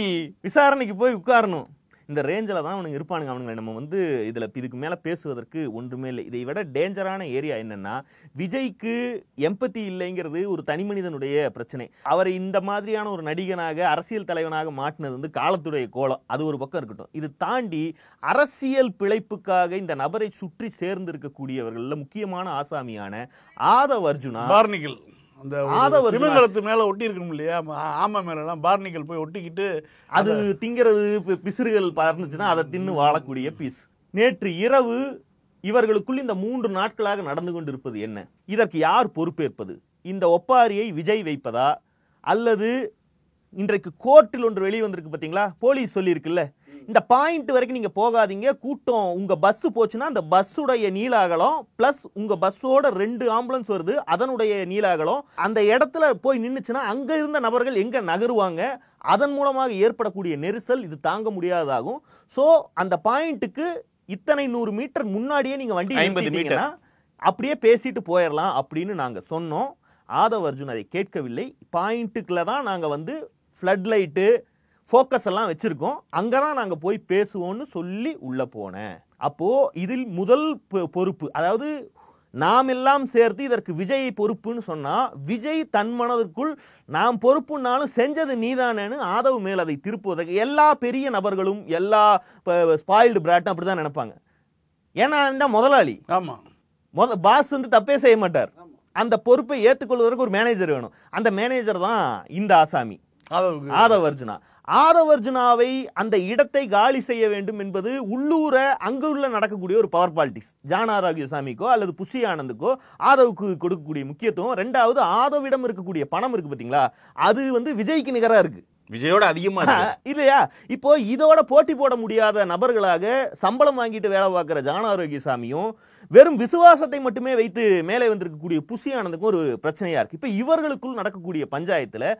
S2: விசாரணைக்கு போய் உட்காரணும். இந்த ரேஞ்சில் தான் அவனுங்க இருப்பானுங்க. அவனுங்களை நம்ம வந்து இதில் இதுக்கு மேலே பேசுவதற்கு ஒன்றுமே இல்லை. இதை விட டேஞ்சரான ஏரியா என்னென்னா, விஜய்க்கு எம்பத்தி இல்லைங்கிறது ஒரு தனி மனிதனுடைய பிரச்சனை. அவரை இந்த மாதிரியான ஒரு நடிகனாக அரசியல் தலைவனாக மாற்றினது வந்து காலத்துடைய கோலம். அது ஒரு பக்கம் இருக்கட்டும். இது தாண்டி அரசியல் பிழைப்புக்காக இந்த நபரை சுற்றி சேர்ந்து இருக்கக்கூடியவர்களில் முக்கியமான ஆசாமியான ஆதவ் அர்ஜுனா,
S3: பார்னிகல், அந்த சிவங்கலத்து மேல ஒட்டி இருக்கணும் இல்லையா, ஆமை மேல எல்லாம் பார்னிகல் போய் ஒட்டிக்கிட்டு
S2: அது திங்கிறது பிசுறுகள் பறந்துச்சுன்னா அதை தின்னு வாழக்கூடிய பீஸ். நேற்று இரவு இவர்களுக்குள் இந்த 3 நாட்களாக நடந்து கொண்டிருப்பது என்ன? இதற்கு யார் பொறுப்பேற்பது? இந்த ஒப்பாரியை விஜய் வைப்பதா, அல்லது இன்றைக்கு கோர்ட்டில் ஒன்று வெளியே வந்திருக்கு பார்த்தீங்களா, போலீஸ் சொல்லியிருக்குல்ல, இந்த பாயிண்ட் வரைக்கும் நீங்க போகாதீங்க, கூட்டம் உங்க பஸ் போச்சுன்னா அந்த பஸ்ஸுடைய நீளாகலம் பிளஸ் உங்க பஸ்ஸோட 2 ஆம்புலன்ஸ் வருது அதனுடைய நீளாகலம், அந்த இடத்துல போய் நின்னுச்சுன்னா அங்க இருந்த நபர்கள் எங்க நகருவாங்க, அதன் மூலமாக ஏற்படக்கூடிய நெரிசல் இது தாங்க முடியாததாகும். சோ அந்த பாயிண்ட்டுக்கு இத்தனை 100 மீட்டர் முன்னாடியே நீங்க வண்டி நிறுத்திட்டீங்கன்னா அப்படியே பேசிட்டு போயிடலாம் அப்படின்னு நாங்க சொன்னோம். ஆதவ் அர்ஜுன் அதை கேட்கவில்லை. பாயிண்ட்டுக்குள்ள தான் நாங்க வந்து ஃப்ளட் லைட்டு ஃபோக்கஸ் எல்லாம் வச்சிருக்கோம், அங்கதான் நாங்க போய் பேசுவோம்னு சொல்லி உள்ள போனேன். அப்போ இதில் முதல் பொறுப்பு, அதாவது நாம் எல்லாம் சேர்த்து இதற்கு விஜய் பொறுப்புன்னு சொன்னா, விஜய் தன் மனதிற்குள் நாம் பொறுப்புனாலும் செஞ்சது நீதானேன்னு ஆதவ் மேல் அதை திருப்புவதற்கு எல்லா பெரிய நபர்களும் எல்லா ஸ்பாயில்டு பிராட்டும் அப்படிதான் நினைப்பாங்க. ஏன்னா இந்த முதலாளி,
S3: ஆமா
S2: பாஸ் வந்து தப்பே செய்ய மாட்டார். அந்த பொறுப்பை ஏற்றுக்கொள்வதற்கு ஒரு மேனேஜர் வேணும். அந்த மேனேஜர் தான் இந்த ஆசாமி ஆதவ் அர்ஜுனா. ஆதவ் அர்ஜுனாவை அந்த இடத்தை காலி செய்ய வேண்டும் என்பது உள்ளூர அங்குள்ள நடக்கக்கூடிய ஒரு பவர் பாலிடிக்ஸ். ஜான் ஆரோக்கியசாமிக்கோ அல்லது புஷி ஆனந்துக்கோ ஆதவுக்கு கொடுக்கக்கூடிய முக்கியத்துவம். 2வது, ஆதவிடம் இருக்கக்கூடிய பணம் இருக்கு பாத்தீங்களா, அது வந்து விஜய்க்கு நிகரா இருக்கு,
S4: விஜயோட அதிகமா
S2: இல்லையா? இப்போ இதோட போட்டி போட முடியாத நபர்களாக சம்பளம் வாங்கிட்டு வேலை பார்க்கிற ஜான் ஆரோக்கியசாமியும் வெறும் விசுவாசத்தை மட்டுமே வைத்து மேலே வந்திருக்கக்கூடிய புஷி ஆனந்துக்கும் ஒரு பிரச்சனையா இருக்கு. இப்ப இவர்களுக்குள் நடக்கக்கூடிய பஞ்சாயத்துல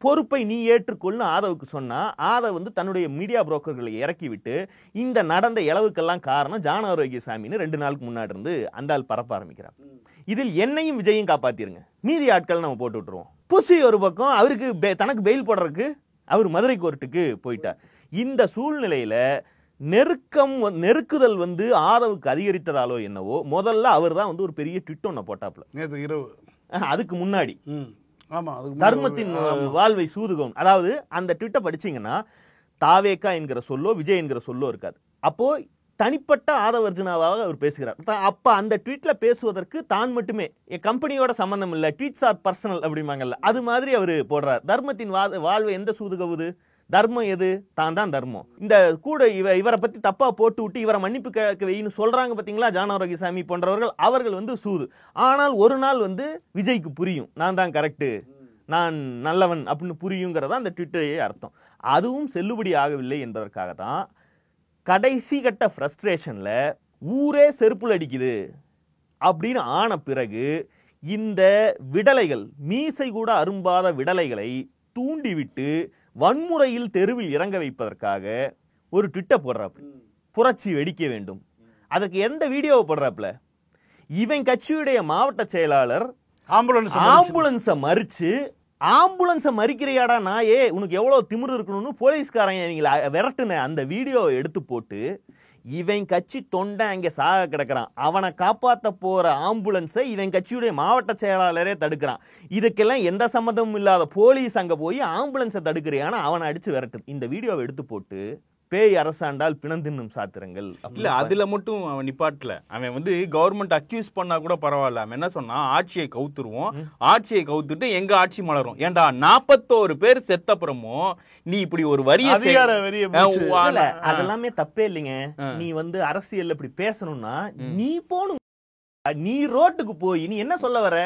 S2: பொறுப்பை நீ ஏற்றுக்கொள்ளு ஆதவுக்கு சொன்னா, ஆதவ் வந்து தன்னுடைய மீடியா புரோக்கர்களை இறக்கி விட்டு இந்த நடந்த இளவுக்கெல்லாம் காரணம் ஜான் ஆரோக்கியசாமின்னு 2 நாளுக்கு முன்னாடி இருந்து அந்த ஆள் பரப்ப ஆரம்பிக்கிறார். இதில் என்னையும் விஜயும் காப்பாத்திருங்க, மீதி ஆட்கள் நம்ம போட்டு விட்டுருவோம். புஷி ஒரு பக்கம் அவருக்கு தனக்கு பெயில் போடுறதுக்கு அவர் மதுரை கோர்ட்டுக்கு போயிட்டார். இந்த சூழ்நிலையில நெருக்குதல் வந்து ஆதவுக்கு அதிகரித்ததாலோ என்னவோ, முதல்ல அவர் தான் வந்து ஒரு பெரிய ட்விட் ஒன்ன போட்டாப்ல நேற்று இரவு. அதுக்கு முன்னாடி தர்மத்தின் வாழ்வை சூதுகம், அதாவது அந்த ட்விட்டை படிச்சீங்கன்னா தாவேக்கா என்கிற சொல்லோ விஜய் என்கிற சொல்லோ இருக்காது. அப்போ தனிப்பட்ட ஆதவ் அர்ஜுனாவாக அவர் பேசுகிறார். அப்ப அந்த ட்வீட்ல பேசுவதற்கு தான் மட்டுமே, கம்பெனியோட சம்பந்தம் இல்ல, ட்வீட்ஸ் ஆர் பர்சனல் அப்படிமாங்கல்ல, அது மாதிரி அவர் போடுறார். தர்மத்தின் வாழ்வை எந்த சூதுகவுது? தர்மம் எது? தான் தர்மம். இந்த கூட இவரை பத்தி தப்பா போட்டு விட்டு இவரை மன்னிப்பு கேட்க வைன்னு சொல்றாங்க பாத்தீங்களா ஜான் ஆரோக்கியசாமி போன்றவர்கள், அவர்கள் வந்து சூது. ஆனால் ஒரு நாள் வந்து விஜய்க்கு புரியும், நான் தான் கரெக்ட், நான் நல்லவன் அப்படின்னு புரியுங்கிறதா அந்த ட்விட்டரே அர்த்தம். அதுவும் செல்லுபடி ஆகவில்லை என்பதற்காக தான் கடைசி கட்ட ஃப்ரஸ்ட்ரேஷன்ல ஊரே செருப்புல அடிக்குது அப்படின்னு ஆன பிறகு இந்த விடலைகள், மீசை கூட அரும்பாத விடலைகளை தூண்டிவிட்டு வன்முறையில் தெருவில் இறங்க வைப்பதற்காக ஒரு ட்விட்டர் போடுறாப்புல, புரட்சி வெடிக்க வேண்டும். அதற்கு எந்த வீடியோவை போடுறாப்புல, இவன் கட்சியுடைய மாவட்ட செயலாளர் ஆம்புலன்ஸை மறிச்சு ஆம்புலன்ஸை மறிக்கிறியாடா நாயே, உனக்கு எவ்வளவு திமிரு இருக்கணும்னு போலீஸ்காரங்க இவங்களை விரட்டுன அந்த வீடியோவை எடுத்து போட்டு இவன் கட்சி தொண்டை அங்கே சாக கிடக்கிறான், அவனை காப்பாற்ற போற ஆம்புலன்ஸை இவன் கட்சியுடைய மாவட்ட செயலாளரே தடுக்கிறான். இதுக்கெல்லாம் எந்த சம்மந்தமும் இல்லாத போலீஸ் அங்க போய் ஆம்புலன்ஸை தடுக்கிறியான்னு அவனை அடிச்சு விரட்டுது. இந்த வீடியோவை எடுத்து போட்டு பேய் அரசாண்டால் பிணந்தின்னும் சாத்திரங்கள்.
S4: இல்ல அதுல மட்டும் அவன் நிப்பாட்டல. அவன் வந்து கவர்மெண்ட் அக்யூஸ் பண்ணா கூட பரவாயில்ல. அவன் என்ன சொன்னா, ஆட்சியை கவுத்துருவோம், ஆட்சியை கவுத்துட்டு எங்க ஆட்சி மலரும். ஏண்டா 41 பேர் செத்தப்புறமும் நீ இப்படி ஒரு வரிய
S2: அதெல்லாமே தப்பே இல்லைங்க. நீ வந்து அரசியல் இப்படி பேசணும்னா நீ போகணும். நீ ரோட்டுக்கு போய் நீ என்ன சொல்ல வர,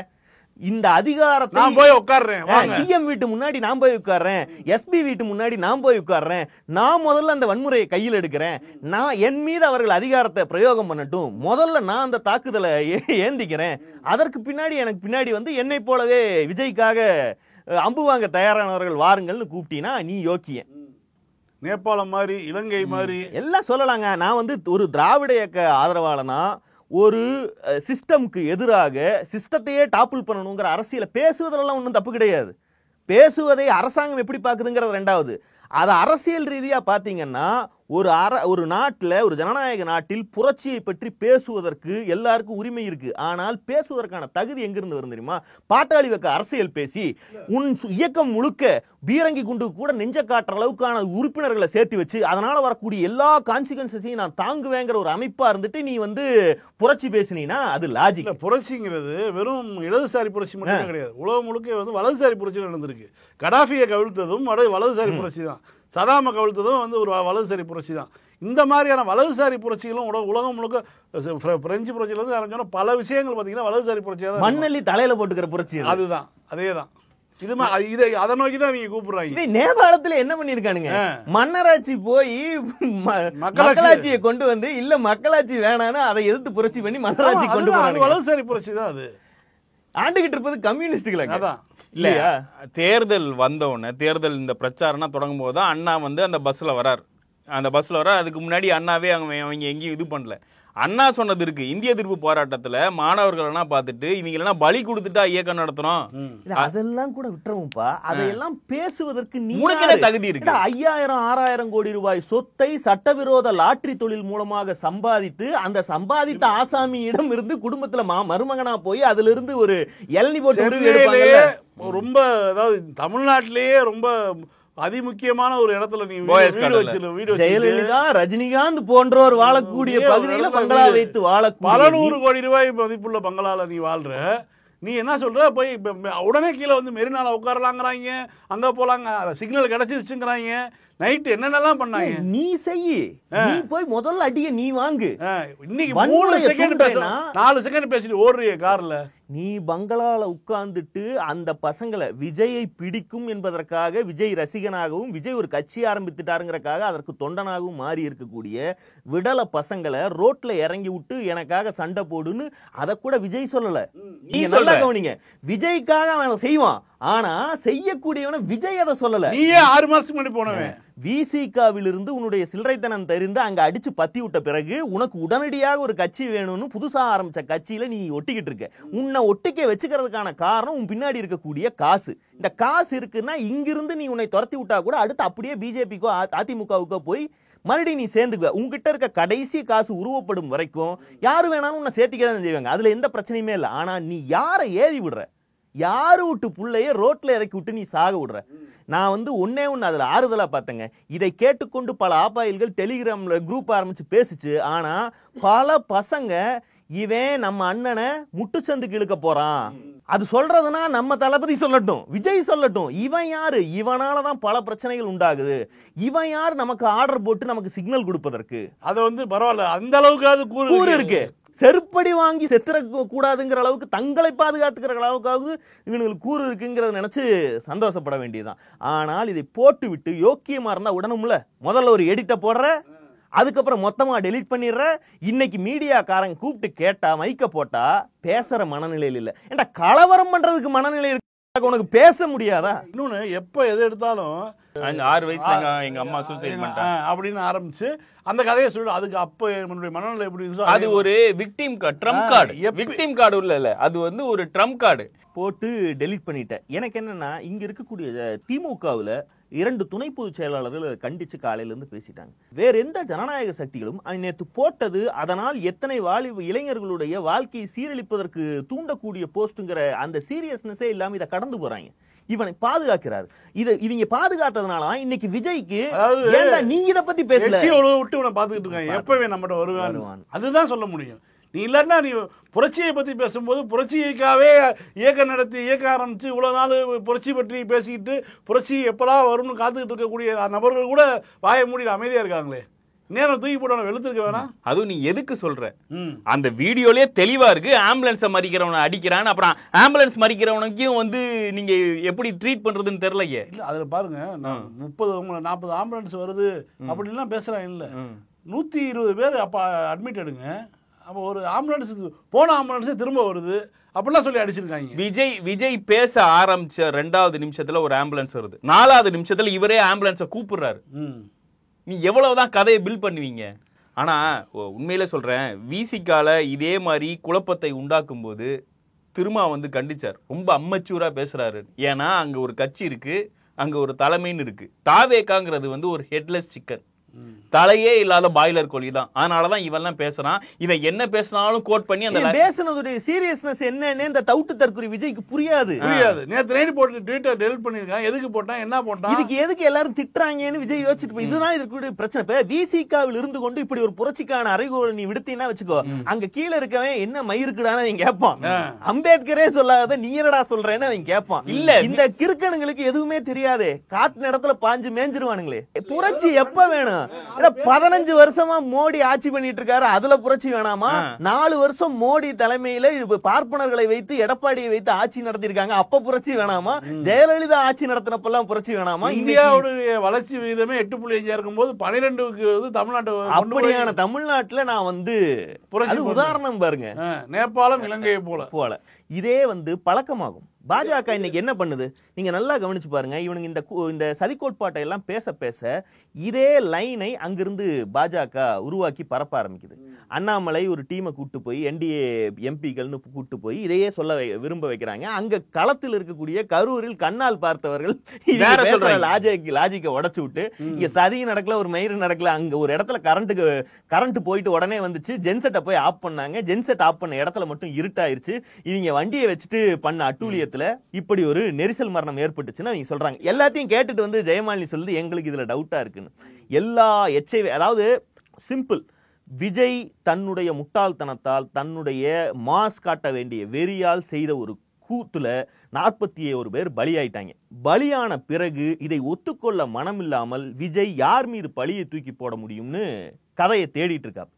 S2: இந்த அதிகாரத்தை
S3: நான் போய் உட்கார்றேன்,
S2: சிஎம் வீட்டு முன்னாடி நான் போய் உட்கார்றேன், எஸ்பி வீட்டு முன்னாடி நான் போய் உட்கார்றேன், நான் முதல்ல அந்த வன்முறையை கையில் எடுக்கிறேன், நான் என் மீது அவர்கள் அதிகாரத்தை பிரயோகம் பண்ணட்டும், முதல்ல நான் அந்த தாக்குதலை ஏந்திக்கிறேன், அதற்கு பின்னாடி எனக்கு பின்னாடி வந்து என்னை போலவே விஜய்க்காக அம்பு வாங்க தயாரானவர்கள் வாருங்கள்னு கூப்பிட்டீங்கன்னா நீ யோக்கியன்.
S3: நேபாளம் மாதிரி இலங்கை மாதிரி
S2: எல்லாம் சொல்லலாங்க. நான் வந்து ஒரு திராவிட இயக்க ஆதரவாளனா ஒரு சிஸ்டம்க்கு எதிராக சிஸ்டத்தையே டாப்பிள் பண்ணணுங்கிற அரசியலை பேசுவதெல்லாம் ஒன்றும் தப்பு கிடையாது. பேசுவதை அரசாங்கம் எப்படி பார்க்குதுங்கிறது ரெண்டாவது. அதை அரசியல் ரீதியாக பார்த்தீங்கன்னா ஒரு நாட்டில், ஒரு ஜனநாயக நாட்டில் புரட்சியை பற்றி பேசுவதற்கு எல்லாருக்கும் உரிமை இருக்கு. ஆனால் பேசுவதற்கான தகுதி எங்கிருந்து வரும் தெரியுமா? பாட்டாளி வைக்க அரசியல் பேசி உன் இயக்கம் முழுக்க பீரங்கி குண்டு கூட நெஞ்ச காட்டுற அளவுக்கான உறுப்பினர்களை சேர்த்து வச்சு அதனால வரக்கூடிய எல்லா கான்சிக்வன்சஸையும் நான் தாங்குவேங்கிற ஒரு அமைப்பா இருந்துட்டு நீ வந்து புரட்சி பேசினீன்னா அது லாஜிக்.
S3: புரட்சிங்கிறது வெறும் இடதுசாரி புரட்சி மட்டும் கிடையாது. உலகம் முழுக்க வந்து வலதுசாரி புரட்சி நடந்திருக்கு. கடாஃபியை கவிழ்த்ததும் வலதுசாரி புரட்சி தான். சதாம கவிழ்த்ததும் வந்து ஒரு வலதுசாரி புரட்சி தான். இந்த மாதிரியான வலதுசாரி புரட்சிகளும் உலகம் முழுக்க பிரெஞ்சு புரட்சியிலிருந்து ஆரம்பிச்சோன்னா பல விஷயங்கள் பார்த்தீங்கன்னா வலதுசாரி புரட்சியாக தான்.
S2: மண்ணள்ளி தலையில போட்டுக்கிற புரட்சி
S3: அதுதான், அதே தான். இதை அதை நோக்கி தான் அவங்க கூப்பிடுறாங்க.
S2: நேபாளத்துல என்ன பண்ணிருக்கானுங்க, மன்னராட்சி போய் மக்களாட்சியை கொண்டு வந்து இல்ல மக்களாட்சி வேணான்னு அதை எதிர்த்து புரட்சி பண்ணி மன்னராட்சி கொண்டு போறாங்க.
S3: வலதுசாரி புரட்சி தான் அது.
S2: ஆண்டுகிட்டு இருப்பது கம்யூனிஸ்டுகள்
S3: அதான்
S4: இல்லையா? தேர்தல் வந்தவுடனே, தேர்தல் இந்த பிரச்சாரம்னா தொடங்கும் போது தான் அண்ணா வந்து அந்த பஸ்ல வரார். அதுக்கு முன்னாடி அண்ணாவே அவங்க எங்கேயும் இது பண்ணல. அண்ணா சொன்னது இருக்கு, இந்திய எதிர்ப்பு போராட்டத்துல மாணவர்கள் எல்லாம் பார்த்துட்டு இவங்க எல்லாம் பலி கொடுத்துட்டா இயக்கம் நடத்துறோம்.
S2: அதெல்லாம் கூட விட்டுருவோம்ப்பா. அதையெல்லாம் பேசுவதற்கு
S4: தகுதி இருக்கு.
S2: 5000-6000 கோடி ரூபாய் சொத்தை சட்டவிரோத லாட்டரி தொழில் மூலமாக சம்பாதித்து அந்த சம்பாதித்த ஆசாமியிடம் இருந்து குடும்பத்துல மருமகனா போய் அதுல இருந்து ஒரு இளநீ போட்டு
S3: ரொம்ப, அதாவது தமிழ்நாட்டிலேயே ரொம்ப அதிமுக்கியமான ஒரு இடத்துல நீ வீடு
S2: ஜெயலலிதா, ரஜினிகாந்த் போன்றோர் வாழக்கூடிய பகுதியில பங்களா வைத்து வாழக்கூடிய
S3: பல 100 கோடி ரூபாய் மதிப்புள்ள பங்களால நீ வாழ்ற. நீ என்ன சொல்ற, போய் உடனே கீழே வந்து மெரினால உட்காரலாங்கிறாங்க, அங்க போலாங்க, சிக்னல் கிடைச்சிருச்சுங்கிறாங்க, நைட் என்னென்னலாம் பண்ணாங்க.
S2: நீ செய்யி, நீ போய் முதல்ல அடிய நீ வாங்கு.
S3: இன்னைக்கு 3 செகண்ட் பேசலாம், 4 செகண்ட் பேசிட்டு ஓடுறிய கார்ல.
S2: நீ பங்களால உட்கார்ந்துட்டு அந்த பசங்களை விஜயை பிடிக்கும் என்பதற்காக, விஜய் ரசிகனாகவும் விஜய் ஒரு கட்சி ஆரம்பித்துட்டாருங்கிறக்காக அதற்கு தொண்டனாகவும் மாறி இருக்கக்கூடிய விடல பசங்களை ரோட்ல இறங்கி விட்டு எனக்காக சண்டை போடுன்னு அதை கூட விஜய் சொல்லல. நீங்க நல்லா கவனிங்க, விஜய்க்காக அவன் செய்வான், ஆனா செய்யக்கூடியவன விஜய் அதை சொல்லல.
S3: நீயே 6 மாசத்துக்கு முன்னாடி போனவன்
S2: விசிகாவிலிருந்து உன்னுடைய சில்லறைத்தனம் தெரிந்து அங்க அடிச்சு பத்தி விட்ட பிறகு உனக்கு உடனடியாக ஒரு கட்சி வேணும்னு புதுசா ஆரம்பிச்ச கட்சியில நீ ஒட்டிக்கிட்டு இருக்க. உன்னை ஒட்டிக்க வச்சுக்கிறதுக்கான காரணம் உன் பின்னாடி இருக்கக்கூடிய காசு. இந்த காசு இருக்குன்னா இங்கிருந்து நீ உன்னை துரத்தி விட்டா கூட அடுத்து அப்படியே பிஜேபிக்கோ அதிமுகவுக்கோ போய் மறுபடியும் நீ சேர்ந்துக்குவ. உங்ககிட்ட இருக்க கடைசி காசு உருவப்படும் வரைக்கும் யாரு வேணாலும் உன்னை சேர்த்திக்கதான் செய்வாங்க. அதுல எந்த பிரச்சனையுமே இல்லை. ஆனா நீ யாரை ஏறி விடுற, யாரு விட்டு புள்ளைய ரோட்ல இறக்கி விட்டு நீ சாக விடுற. நான் வந்து ஒன்னே ஒன்று அதுல ஆறுதலா பார்த்தேங்க. இதை கேட்டுக்கொண்டு பல ஆப்பாயில்கள் டெலிகிராம்ல குரூப் ஆரம்பிச்சு பேசிச்சு. ஆனா பல பசங்க இவன் நம்ம அண்ணனை முட்டுச்சந்துக்கு இழுக்க போறான், அது சொல்றதுன்னா நம்ம தளபதி சொல்லட்டும், விஜய் சொல்லட்டும், இவன் யாரு, இவனாலதான் பல பிரச்சனைகள் உண்டாகுது, இவன் யாரு நமக்கு ஆர்டர் போட்டு நமக்கு சிக்னல் கொடுப்பதற்கு.
S3: அது வந்து பரவாயில்ல, அந்த அளவுக்கு
S2: கூறு இருக்கு. செருப்படி வாங்கி செத்துற கூடாதுங்கிற அளவுக்கு, தங்களை பாதுகாத்துக்கிற அளவுக்காவது இவனுங்களுக்கு கூறு இருக்குங்கிறத நினைச்சு சந்தோஷப்பட வேண்டியதுதான். ஆனால் இதை போட்டு விட்டு யோக்கியமா இருந்தா உடனும்ல, முதல்ல ஒரு எடிட்ட போடுற, அதுக்கப்புறம் மொத்தமா டெலீட் பண்ணிடுற. இன்னைக்கு மீடியாக்காரங்க கூப்பிட்டு கேட்டா மைக்க போட்டா பேசுற மனநிலையில் இல்ல. ஏன்டா கலவரம் பண்றதுக்கு மனநிலை இருக்கு. உனக்கு பேச முடியாதா?
S3: இன்னொன்னு எப்ப எது எடுத்தாலும்
S4: 6 வயசுல எங்க அம்மா சூசைட் பண்ணிட்டாங்க
S3: அப்படின்னு ஆரம்பிச்சு அந்த கதையை சொல்லு. அதுக்கு அப்ப என்னுடைய மனநிலை எப்படி இருந்துச்சோ
S4: அது ஒரு victim card, Trump card. Victim card இல்ல, அது வந்து ஒரு ட்ரம்ப் கார்டு
S2: போட்டு டெலீட் பண்ணிட்டேன். எனக்கு என்னன்னா, இங்க இருக்கக்கூடிய திமுகவுல 2 துணை பொதுச் செயலாளர்கள் அதை கண்டிச்சு காலையில இருந்து பேசிட்டாங்க. வேற எந்த ஜனநாயக சக்திகளும் நேற்று போட்டது அதனால் எத்தனை இளைஞர்களுடைய வாழ்க்கையை சீரழிப்பதற்கு தூண்டக்கூடிய போஸ்ட்ங்கிற அந்த சீரியஸ்னஸே இல்லாம இதை கடந்து போறாங்க. இவனை பாதுகாக்கிறார். இவங்க பாதுகாத்ததுனால இன்னைக்கு விஜய்க்கு நீங்க இதை பத்தி பேசல
S3: விட்டு இவனை பாத்துக்கிட்டு இருக்காங்க. எப்பவே நம்மகிட்ட வருவான் அதுதான் சொல்ல முடியும். நீ இல்லன்னா நீ புரட்சியை பத்தி பேசும்போது புரட்சிக்காவே இயக்கம் நடத்தி இயக்க ஆரம்பிச்சு இவ்வளவு நாள் புரட்சி பற்றி பேசிக்கிட்டு புரட்சி எப்படா வரும்னு காத்துக்கிட்டு இருக்கக்கூடிய நபர்கள் கூட வாயை மூடிட்டு அமைதியா இருக்காங்களே. நேரம் தூக்கி போட்டு வெளுத்திருக்க வேணாம்.
S4: அதுவும் நீ எதுக்கு சொல்ற? அந்த வீடியோலயே தெளிவா இருக்கு. ஆம்புலன்ஸ மறிக்கிறவனை அடிக்கிறான், அப்புறம் ஆம்புலன்ஸ் மறிக்கிறவனுக்கும் வந்து நீங்க எப்படி ட்ரீட் பண்றதுன்னு தெரியலையே.
S3: இல்ல அதுல பாருங்க 30-40 ஆம்புலன்ஸ் வருது அப்படின்லாம் பேசுறாங்க. இல்ல 120 பேர் அப்ப அட்மிட் எடுங்க. அப்போ ஒரு ஆம்புலன்ஸ் போன ஆம்புலன்ஸே திரும்ப வருது அப்படிலாம் சொல்லி அடிச்சிருக்காங்க.
S4: விஜய் பேச ஆரம்பிச்ச 2வது நிமிஷத்துல ஒரு ஆம்புலன்ஸ் வருது. 4வது நிமிஷத்துல இவரே ஆம்புலன்ஸ கூப்பிடுறாரு. நீ எவ்வளவுதான் கதையை பில் பண்ணுவீங்க? ஆனா உண்மையில சொல்றேன், விசிகால இதே மாதிரி குழப்பத்தை உண்டாக்கும் போது திருமா வந்து கண்டிச்சார். ரொம்ப அம்மச்சூரா பேசுறாரு. ஏன்னா அங்க ஒரு கட்சி இருக்கு, அங்க ஒரு தலைமைன்னு இருக்கு. தாவேக்காங்கிறது வந்து ஒரு ஹெட்லெஸ் சிக்கன், தலையே இல்லாத பாய்லர் கோழி தான். அதனாலதான் இவெல்லாம் பேசுறான். இவன் என்ன பேசினாலும் கோட் பண்ணி அந்த
S2: பேசுனதுடைய சீரியஸ்னஸ் என்னன்னு இந்த தவுட்டு தற்குறி விஜய்க்கு புரியாது.
S3: நேத்து நைட் போட்டு ட்வீட்டர் டெலிட் பண்ணிருக்கான். எதுக்கு போட்டான், என்ன போட்டான்,
S2: இதுக்கு எதுக்கு எல்லாரும் திட்டுறாங்கன்னு விஜய் யோசிச்சுட்டு இதுதான் இதுக்கு பிரச்சனை. இப்ப விசிகாவில் இருந்து கொண்டு இப்படி ஒரு புரட்சிக்கான அறைகோல் நீ விடுத்தீங்கன்னா வச்சுக்கோ, அங்க கீழே இருக்கவன் என்ன மயிருக்குடான்னு அவன் கேட்பான். அம்பேத்கரே சொல்லாத நீ என்னடா சொல்றேன்னு அவன் கேட்பான். இல்ல இந்த கிறுக்கனுங்களுக்கு எதுவுமே தெரியாது. காட்டு இடத்துல பாஞ்சு மேஞ்சிருவானுங்களே. புரட்சி எப்ப வேணும்? 15 வருஷமா மோடி ஆட்சி பண்ணிட்டு இருக்காரு, அதுல புரட்சி வேணாமா? 4 வருஷம் மோடி தலைமையில பார்ப்பனர்களை வைத்து எடப்பாடியை வைத்து ஆட்சி நடத்திருக்காங்க, அப்ப புரட்சி வேணாமா? ஜெயலலிதா ஆட்சி நடத்தினப்பெல்லாம் புரட்சி வேணாமா?
S3: இந்தியாவுடைய வளர்ச்சி விகிதமே 8.5 இருக்கும்போது 12க்கு தமிழ்நாட்டு
S2: அப்படியான தமிழ்நாட்டுல நான் வந்து உதாரணம் பாருங்க,
S3: நேபாளம் இலங்கையை போல
S2: இதே வந்து பழக்கமாகும். பாஜக இன்னைக்கு என்ன பண்ணுது நீங்க நல்லா கவனிச்சு பாருங்க. இவனுங்க இந்த சதி கோட்பாட்டை எல்லாம் பேச பேச இதே லைனை அங்கிருந்து பாஜக உருவாக்கி பரப்ப ஆரம்பிக்குது. அண்ணாமலை ஒரு டீமை கூட்டு போய் என்டிஏ எம்பிக்கள்னு கூட்டு போய் இதையே சொல்ல விரும்ப வைக்கிறாங்க. அங்க களத்தில் இருக்கக்கூடிய கரூரில் கண்ணால் பார்த்தவர்கள் லாஜிக்கை உடைச்சு விட்டு இங்க சதி நடக்கல, ஒரு மயிறு நடக்கல, அங்க ஒரு இடத்துல கரண்ட் போயிட்டு உடனே வந்துச்சு, ஜென்செட்டை போய் ஆஃப் பண்ணாங்க. ஜென்செட் ஆஃப் பண்ண இடத்துல மட்டும் இருட்டாயிருச்சு. இவங்க வண்டியை வச்சுட்டு பண்ண அட்டூழியத்துல இப்படி ஒரு நெரிசல் மரணம் ஏற்பட்டுச்சுன்னு அவங்க சொல்றாங்க. எல்லாத்தையும் கேட்டுட்டு வந்து ஜெயமாலினி சொல்லுது எங்களுக்கு இதுல டவுட்டா இருக்குன்னு. எல்லா அதாவது சிம்பிள், விஜய் தன்னுடைய முட்டாள்தனத்தால் தன்னுடைய மாஸ் காட்ட வேண்டிய வெறியால் செய்த ஒரு கூத்துல 41 பேர் பலியாயிட்டாங்க. பலியான பிறகு இதை ஒத்துக்கொள்ள மனமில்லாமல் விஜய் யார் மீது பழியை தூக்கி போட முடியும்னு கதையை தேடிட்டு இருக்காரு.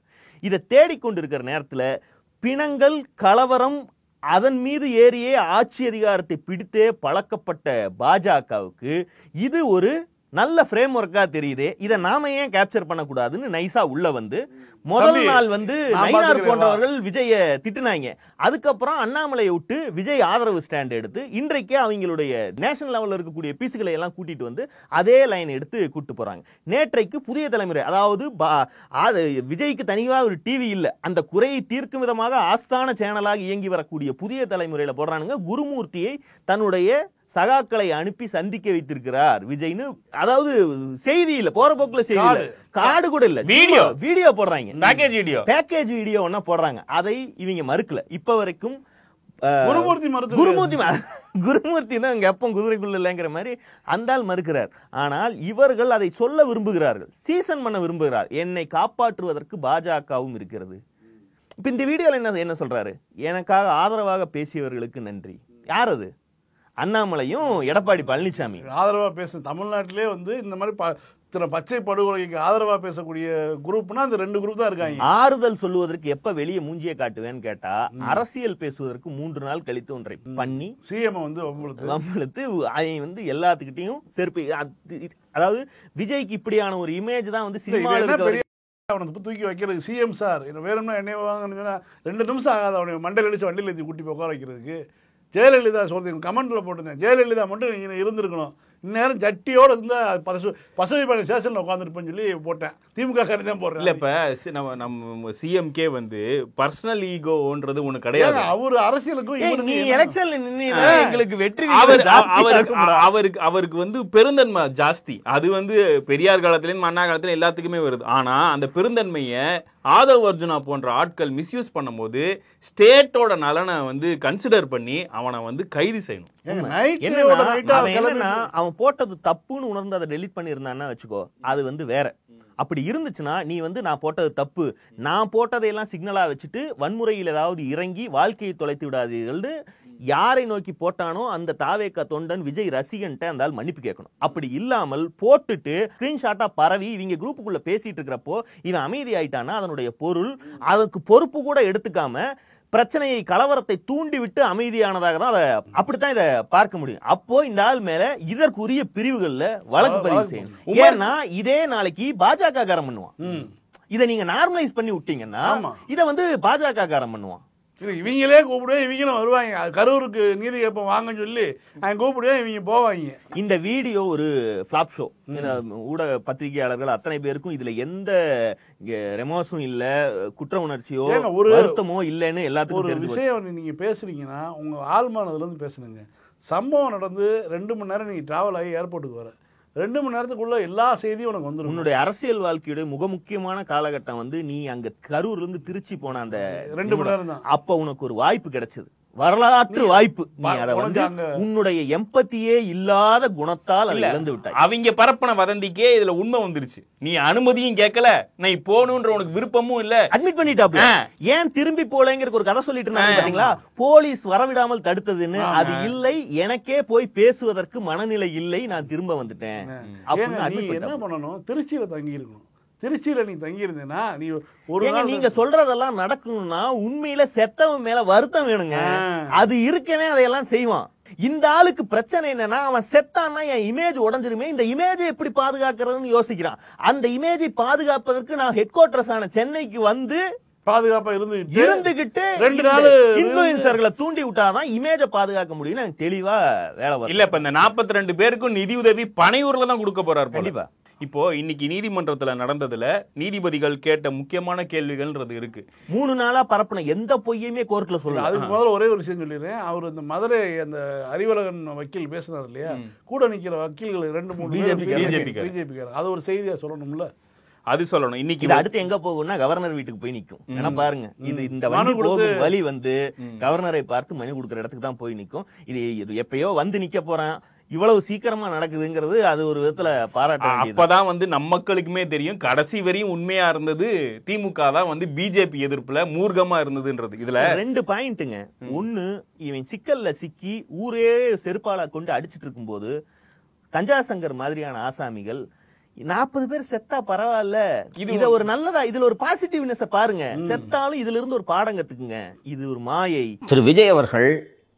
S2: இதை தேடிக்கொண்டிருக்கிற நேரத்துல பிணங்கள், கலவரம், அதன் மீது ஏறியே ஆட்சி அதிகாரத்தை பிடித்தே பழக்கப்பட்ட பாஜகவுக்கு இது ஒரு நல்ல ஃப்ரேம் ஒர்க்கா தெரியுது. இதை நாம ஏன் கேப்சர் பண்ணக்கூடாதுன்னு நைசா உள்ள வந்து முதல் நாள் வந்து நயினார் போன்றவர்கள் விஜய திட்டுனாங்க. அதுக்கப்புறம் அண்ணாமலையை விட்டு விஜய் ஆதரவு ஸ்டாண்ட் எடுத்து இன்றைக்கு அவங்களுடைய நேஷனல் லெவலில் இருக்கக்கூடிய பீஸுகளை எல்லாம் கூட்டிட்டு வந்து அதே லைன் எடுத்து கூட்டு போறாங்க. நேற்றைக்கு புதிய தலைமுறை, அதாவது விஜய்க்கு தனியாக ஒரு டிவி இல்லை, அந்த குறையை தீர்க்கும் விதமாக ஆஸ்தான சேனலாக இயங்கி வரக்கூடிய புதிய தலைமுறையில போடுறானுங்க. குருமூர்த்தியை தன்னுடைய சகாக்களை அனுப்பி சந்திக்க வைத்திருக்கிறார் விஜய்னு. அதாவது செய்தி இல்ல, போற போக்குல செய்தி இல்ல, கார்டு கூட இல்ல, வீடியோ போடுறாங்க, பேக்கேஜ் வீடியோ ஒன்னா போடுறாங்க. அதை இவங்க மறுக்கல. இப்ப வரைக்கும் குருமூர்த்தி தான் இங்க எப்பவும் குதிரைக்குள்ள இல்லைங்கிற மாதிரி அந்தால் மறுக்கிறார். ஆனால் இவர்கள் அதை சொல்ல விரும்புகிறார்கள், சீசன் பண்ண விரும்புகிறார். என்னை காப்பாற்றுவதற்கு பாஜகவும் இருக்கிறது. இப்ப இந்த வீடியோல என்ன சொல்றாரு, எனக்காக ஆதரவாக பேசியவர்களுக்கு நன்றி. யார் அது? அண்ணாமலையும் எடப்பாடி பழனிசாமி
S3: ஆதரவா பேச. தமிழ்நாட்டிலே வந்து இந்த மாதிரி பச்சை படுகொலைக்கு ஆதரவா பேசக்கூடிய குரூப்னா அந்த 2 குரூப் தான் இருக்காங்க.
S2: ஆறுதல் சொல்லுவதற்கு எப்ப வெளியே மூஞ்சியை காட்டுவேன்னு கேட்டா, அரசியல் பேசுவதற்கு 3 நாள் கழித்து ஒன்றை பண்ணி சிஎம் வந்து வம்பிழுத்து வந்து எல்லாத்துக்கிட்டையும் செருப்பு. அதாவது விஜய்க்கு இப்படியான ஒரு இமேஜ் தான் வந்து சினிமாவில்
S3: அவனை தூக்கி வைக்கிறது. சிஎம் சார் வேணும்னா என்ன வாங்கினா 2 நிமிஷம் ஆகாது அவனை மண்டையில் அடிச்சு வண்டியில் ஏற்றி கூட்டி போய் உட்கார வைக்கிறதுக்கு. ஜெயலலிதா சொல்றீங்க கமெண்ட்ல போட்டிருந்தேன், ஜெயலலிதா மட்டும் நீங்க இருந்திருக்கணும், இந்நேரம் ஜட்டியோட இருந்தா பசுமை பாளையம் ஸ்டேஷன்ல உட்காந்துருப்பேன்னு சொல்லி போட்டேன். திமுக காரன் தான் போடுறேன்.
S4: இல்ல இப்ப நம்ம சிஎம்கே வந்து பர்சனல் ஈகோன்றது ஒண்ணு கிடையாது.
S3: அவரு அரசியலுக்கும்
S2: நீ எலெக்ஷன்ல நின்னு எங்களுக்கு வெற்றி
S4: அவருக்கு வந்து பெருந்தன்மை ஜாஸ்தி. அது வந்து பெரியார் காலத்துல இருந்து அண்ணா காலத்துல எல்லாத்துக்குமே வருது. ஆனா அந்த பெருந்தன்மைய ஆதவ் அர்ஜுனா போன்ற ஆட்கள் மிஸ்யூஸ் பண்ணும்போது ஸ்டேட்டோட நலனை வந்து கன்சிடர் பண்ணி அவனை வந்து கைது செய்யணும்.
S2: அவன் போட்டது தப்புன்னு உணர்ந்து அதை டெலிட் பண்ணிருந்தான்னு வச்சுக்கோ, அது வந்து வேற. அப்படி இருந்துச்சுன்னா நீ வந்து நான் போட்டது தப்பு, நான் போட்டதையெல்லாம் சிக்னலா வச்சுட்டு வன்முறையில் ஏதாவது இறங்கி வாழ்க்கையை தொலைத்து விடாதீர்கள்னு யாரை நோக்கி போட்டானோ அந்த தாவேக்கா தொண்டன் விஜய் ரசிகன்ட்ட அந்த மன்னிப்பு கேட்கணும். அப்படி இல்லாமல் போட்டுட்டு ஸ்கிரீன்ஷாட்டா பரவி இவங்க குரூப்புக்குள்ள பேசிட்டு இருக்கிறப்போ இவன் அமைதி ஆயிட்டானா அதனுடைய பொருள் அதற்கு பொறுப்பு கூட எடுத்துக்காம பிரச்சனையை கலவரத்தை தூண்டிவிட்டு அமைதியானதாக தான் அதை அப்படித்தான் இதை பார்க்க முடியும். அப்போ இந்த ஆள் மேல இதற்குரிய பிரிவுகள்ல வழக்கு பதிவு செய்யணும். ஏன்னா இதே நாளைக்கு பாஜக காரம் பண்ணுவான். இதை நீங்க நார்மலைஸ் பண்ணி விட்டீங்கன்னா இதை வந்து பாஜக காரம் பண்ணுவான்.
S3: இவங்களே கூப்பிடுவேன், இவங்களும் வருவாங்க. கரூருக்கு நீதி கேட்போம் வாங்கன்னு சொல்லி அவங்க கூப்பிடுவேன், இவங்க போவாங்க.
S2: இந்த வீடியோ ஒரு ஃபிளாப் ஷோ. ஊடக பத்திரிகையாளர்கள் அத்தனை பேருக்கும் இதுல எந்த ரெமோஸும் இல்ல, குற்ற உணர்ச்சியோ ஒரு வருத்தமோ இல்லைன்னு எல்லாத்துக்கும்
S3: ஒரு விஷயம் நீங்க பேசுறீங்கன்னா உங்க ஆழ்மானதுல இருந்து பேசுறீங்க. சம்பவம் நடந்து 2 மணி நேரம் நீங்க டிராவல் ஆகி ஏர்போர்ட்டுக்கு வர 2 மணி நேரத்துக்குள்ள எல்லா செய்தியும் உனக்கு வந்துடும்.
S2: உன்னுடைய அரசியல் வாழ்க்கையுடைய முக முக்கியமான காலகட்டம் வந்து நீ அங்க கரூர்ல இருந்து திருச்சி போன அந்த
S3: 2 மணி நேரம் தான்.
S2: அப்ப உனக்கு ஒரு வாய்ப்பு கிடைச்சது, வரலாற்று வாய்ப்பு. நீ அதை வந்து உன்னுடைய எம்பத்தியே இல்லாத குணத்தால் அதை இழந்து விட்டாய்.
S4: அவங்க பரப்பன வதந்திக்கே இதுல உண்மை வந்துருச்சு. நீ அனுமதியும் கேட்கல, நான் போகணுன்ற உனக்கு விருப்பமும் இல்ல,
S2: அட்மிட் பண்ணிட்டாப்ல. ஏன் திரும்பி போலங்கிற ஒரு கதை சொல்லிட்டு இருந்தாங்க பாத்தீங்களா, போலீஸ் வரவிடாமல் தடுத்ததுன்னு. அது இல்லை, எனக்கே போய் பேசுவதற்கு மனநிலை இல்லை, நான் திரும்ப வந்துட்டேன்.
S3: என்ன பண்ணணும், திருச்சியில தங்கி இருக்கணும். திருச்சியில நீ தங்கி இருந்தேன்னா நீ ஒரு
S2: நீங்க சொல்றதெல்லாம் நடக்கணும்னா உண்மையில செத்தவன் மேல வருத்தம் வேணுங்க. அது இருக்கவே அதையெல்லாம் செய்வான். இந்த ஆளுக்கு பிரச்சனை என்னன்னா, அவன் செத்தான்னா என் இமேஜ் உடஞ்சிருமே, இந்த இமேஜை எப்படி பாதுகாக்கிறதுன்னு யோசிக்கிறான். அந்த இமேஜை பாதுகாப்பதற்கு நான் ஹெட் குவார்டர்ஸ் ஆன சென்னைக்கு வந்து
S3: பாதுகாப்பா
S2: இருந்துகிட்டு 2 நாள் இன்ஃப்ளூயன்சர்களை தூண்டி விட்டாதான் இமேஜை பாதுகாக்க முடியும். எனக்கு தெளிவா வேலை வரும்.
S4: இல்ல இப்ப இந்த 42 பேருக்கும் நிதி உதவி பனையூர்ல தான் கொடுக்க போறாரு.
S2: கண்டிப்பா.
S4: இப்போ இன்னைக்கு நீதிமன்றத்துல நடந்ததுல நீதிபதிகள் கேட்ட முக்கியமான கேள்விகள்ன்றது இருக்கு.
S2: 3 நாளா பரப்புன எந்த பொய்யுமே கோர்ட்ல சொல்லல.
S3: அதுக்கு முதல்ல ஒரே ஒரு விஷயம் சொல்லிடுறேன். அவர் இந்த மதுரை அந்த அறிவழகன் வக்கீல் பேசினார் இல்லையா, கூட நிக்கிற வக்கீல்கள் 2-3 பிஜேபி, அது ஒரு செய்தியா சொல்லணும்ல, அது சொல்லணும். இன்னைக்கு
S2: அடுத்து எங்க போகும்னா கவர்னர் வீட்டுக்கு போய் நிக்கும். ஏன்னா பாருங்க, இது இந்த வண்டி போகும் வழி வந்து கவர்னரை பார்த்து மனு கொடுக்குற இடத்துக்கு தான் போய் நிக்கும். இது எப்பயோ வந்து நிக்க போறான், இவ்வளவு சீக்கிரமா நடக்குதுங்கிறது அது ஒரு விதத்துல பாராட்ட வேண்டியது.
S4: அப்பதான் வந்து நம்ம மக்களுக்குமே தெரியும் கடைசி வரையும் உண்மையா இருந்தது திமுக தான் வந்து பிஜேபி எதிர்ப்புல மூர்க்கமா இருந்ததுன்றது. இதுல
S2: 2 பாயிண்ட்டுங்க. ஒண்ணு, இவன் சிக்கல்ல சிக்கி ஊரே செருப்பால கொண்டு அடிச்சிட்டு இருக்கும் போது கஞ்சாசங்கர் மாதிரியான ஆசாமிகள் 40 பேர் செத்தா பரவாயில்ல, இது ஒரு நல்லதா, இதுல ஒரு பாசிட்டிவ்னஸ் பாருங்க. செத்தாலும் இதுல இருந்து ஒரு பாடம் கத்துக்குங்க. இது ஒரு மாயை.
S1: திரு விஜய் அவர்கள்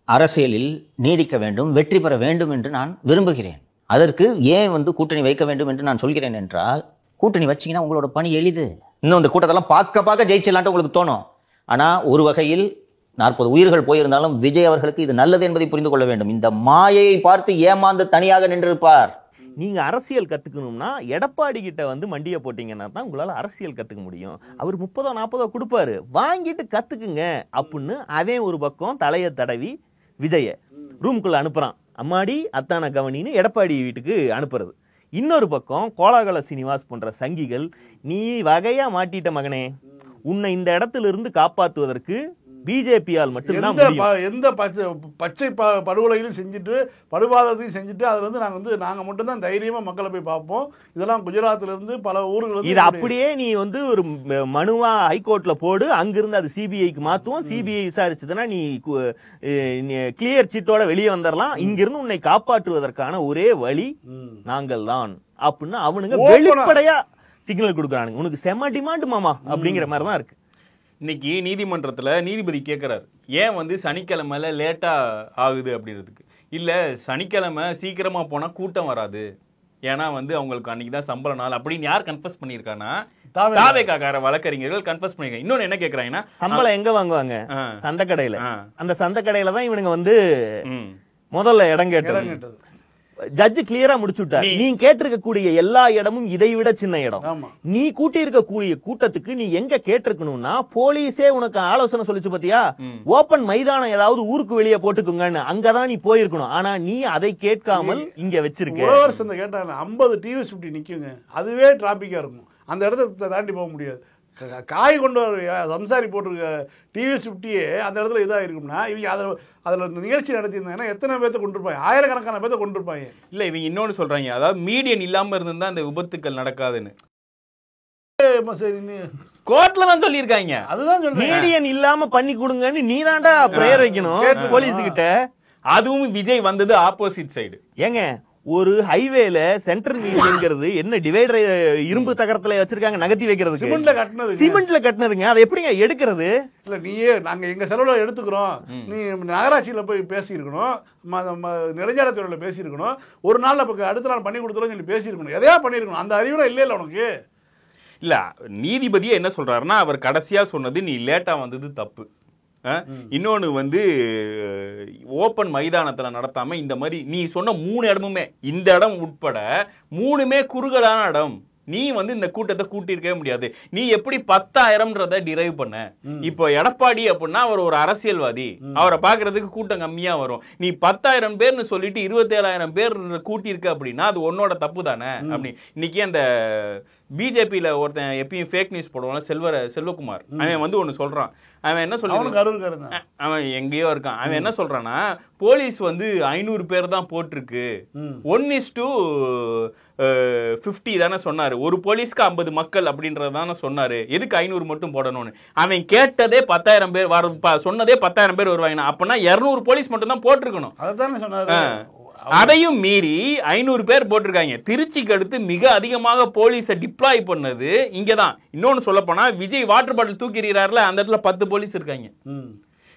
S1: அரசியலில் நீடிக்க வேண்டும், வெற்றி பெற வேண்டும் என்று நான் விரும்புகிறேன். அதற்கு ஏன் வந்து கூட்டணி வைக்க வேண்டும் என்று நான் சொல்கிறேன் என்றால், கூட்டணி வச்சீங்கன்னா உங்களோட பணி எளிது. இன்னும் இந்த கூட்டத்தெல்லாம் பார்க்க ஜெயிச்சலான்ட்டு உங்களுக்கு தோணும். ஆனா ஒரு வகையில் 40 உயிர்கள் போயிருந்தாலும் விஜய் அவர்களுக்கு இது நல்லது என்பதை புரிந்து கொள்ள வேண்டும். இந்த மாயையை பார்த்து ஏமாந்து தனியாக நின்றிருப்பார்.
S2: நீங்க அரசியல் கத்துக்கணும்னா எடப்பாடி கிட்ட வந்து மண்டியை போட்டீங்கன்னா தான் உங்களால அரசியல் கத்துக்க முடியும். அவர் 30-40 கொடுப்பாரு, வாங்கிட்டு கத்துக்குங்க அப்படின்னு அதே ஒரு பக்கம் தலையை தடவி விஜய ரூம்குள்ள அனுப்புறான். அம்மாடி அத்தான கவனின்னு எடப்பாடி வீட்டுக்கு அனுப்புறது. இன்னொரு பக்கம் கோலாகல சீனிவாஸ் போன்ற சங்கிகள், நீ வகையா மாட்டிட்ட மகனே, உன்னை இந்த இடத்துல இருந்து காப்பாற்றுவதற்கு பிஜேபியால் மட்டும்தான்
S3: எந்த பச்சை படுகொலைகளையும் செஞ்சுட்டு படுபாதத்தையும் செஞ்சுட்டு அதுல இருந்து நாங்க மட்டும்தான் தைரியமா மக்களை போய் பார்ப்போம். இதெல்லாம் குஜராத்ல இருந்து பல ஊர்கள்
S2: இது அப்படியே நீ வந்து ஒரு மனுவா ஹைகோர்ட்ல போடு, அங்கிருந்து அது சிபிஐக்கு மாத்துவோம். சிபிஐ விசாரிச்சதுன்னா நீ கிளியர் சீட்டோட வெளியே வந்துடலாம். இங்கிருந்து உன்னை காப்பாற்றுவதற்கான ஒரே வழி நாங்கள் தான் அப்படின்னு அவனுங்க வெளிப்படையா சிக்னல் கொடுக்குறானுங்க. உனக்கு செம டிமாண்ட் மாமா அப்படிங்கிற மாதிரி தான் இருக்கு.
S4: இன்னைக்கு நீதிமன்றத்துல நீதிபதி கேட்கிறார், ஏன் வந்து சனிக்கிழமையில லேட்டா ஆகுது அப்படின்றதுக்கு. இல்ல சனிக்கிழமை சீக்கிரமா போனா கூட்டம் வராது, ஏன்னா வந்து அவங்களுக்கு அன்னைக்குதான் சம்பள நாள் அப்படின்னு யார் கன்ஃபஸ் பண்ணியிருக்கானா தாவேகாக்கார வழக்கறிஞர்கள் கன்ஃபஸ் பண்ணிருக்காங்க. இன்னொன்னு என்ன கேக்குறாங்கன்னா,
S2: சம்பளம் எங்க வாங்குவாங்க? சந்தை கடையில. அந்த சந்தை கடையில தான் இவனுங்க வந்து முதல்ல இடம் கேட்டது. ஜட்ஜ் கிளியரா முடிச்சு விட்டார். நீ கேட்டிருக்க கூடிய எல்லா இடமும் இதை விட சின்ன இடம். நீ கூட்டி இருக்கக்கூடிய கூட்டத்துக்கு நீ எங்க கேட்டிருக்கணும்னா, போலீஸே உனக்கு ஆலோசனை சொல்லிச்சு பாத்தியா, ஓபன் மைதானம் ஏதாவது ஊருக்கு வெளியே போட்டுக்குங்கன்னு, அங்கதான் நீ போயிருக்கணும். ஆனா நீ அதை கேட்காமல் இங்க வச்சிருக்க.
S3: 50 டிவிஎஸ் 50 நிக்குங்க, அதுவே டிராபிக்கா இருக்கும். அந்த இடத்த தாண்டி போக முடியாது. காய் கொண்டு வர சம்சாரி போட்டிருக்க டிவிஎஸ் 50 அந்த இடத்துல இதாக இருக்கும்னா, இவங்க அதில் நிகழ்ச்சி நடத்தியிருந்தாங்கன்னா எத்தனை பேர்த்த கொண்டிருப்பாங்க? ஆயிரக்கணக்கான பேர்த்த கொண்டிருப்பாங்க.
S4: இல்ல இவங்க இன்னொன்னு சொல்றாங்க, அதாவது மீடியன் இல்லாம இருந்தா அந்த விபத்துக்கள் நடக்காதுன்னு கோர்ட்ல தான் சொல்லியிருக்காங்க.
S3: அதுதான் சொல்றேன்,
S2: மீடியன் இல்லாம பண்ணி கொடுங்கன்னு நீ தான்டா பிரேயர் வைக்கணும் போலீஸ் கிட்ட.
S4: அதுவும் விஜய் வந்தது ஆப்போசிட் சைடு.
S2: ஏங்க, ஒரு ஹைவேல சென்ட்ரல் மீடியன்ங்கிறது என்ன டிவைடர் இரும்பு தகரத்துல வச்சிருக்காங்க நகர்த்தி வைக்கிறதுக்கு, சிமெண்ட்ல கட்டினதுங்க. அதை எப்படிங்க எடுக்கிறது?
S3: இல்ல நீயே நாங்க எங்க செலவுல எடுத்துக்கிறோம், நீ நகராட்சியில போய் பேசியிருக்கணும், நெடுஞ்சாலைத்துறையில பேசியிருக்கணும், ஒரு நாள்ல அடுத்த நாள் பண்ணி கொடுத்துரும் சொல்லி பேசியிருக்கணும், எதையா பண்ணிருக்கணும். அந்த அறிவுரை இல்ல உனக்கு.
S4: இல்ல நீதிபதியே என்ன சொல்றாருன்னா, அவர் கடைசியா சொன்னது நீ லேட்டா வந்தது தப்பு. இன்னொன்னு வந்து ஓபன் மைதானத்துல நடத்தாம இந்த மாதிரி நீ சொன்ன 3 இடமுமே, இந்த இடம் உட்பட 3மே குறுகலான இடம். நீ வந்து இந்த கூட்டத்தை கூட்டியிருக்கவே முடியாது. நீ எப்படி 10,000 டிரைவ் பண்ண? இப்போ எடப்பாடி அப்படின்னா அவர் ஒரு அரசியல்வாதி, அவரை பாக்குறதுக்கு கூட்டம் கம்மியா வரும். நீ 10,000 பேர்னு சொல்லிட்டு 27,000 பேர் கூட்டியிருக்க அப்படின்னா அது உன்னோட தப்பு தானே? அப்படி இன்னைக்கு அந்த பிஜேபியில ஒருத்தன் எப்பயும் ஃபேக் நியூஸ் போடுவான், செல்வகுமார், அவன் வந்து ஒன்னு சொல்றான். அவன் என்ன சொல்றான், அவன் எங்கேயோ இருக்கான். அவன் என்ன சொல்றான்னா, போலீஸ் வந்து 500 பேர் தான் போட்டிருக்கு, 1:50 தானே சொன்னாரு, ஒரு போலீஸ்க்கு 50 மக்கள் அப்படின்றதானே சொன்னாரு, எதுக்கு 500 மட்டும் போடணும்னு. அவன் கேட்டதே 10,000 பேர் சொன்னதே 10,000 பேர் வருவாங்க. அப்பனா 200 போலீஸ் மட்டும் தான் போட்டிருக்கணும்.
S3: அதான் சொன்னாரு.
S4: அதையும் மீறி 500 பேர் போட்டிருக்காங்க. திருச்சிக்கு அடுத்து மிக அதிகமாக போலீஸை டிப்ளாய் பண்ணது இங்கதான். இன்னொன்னு சொல்ல போனா, விஜய் வாட்டர் பாட்டில் தூக்கிறாருல, அந்த இடத்துல 10 போலீஸ் இருக்காங்க.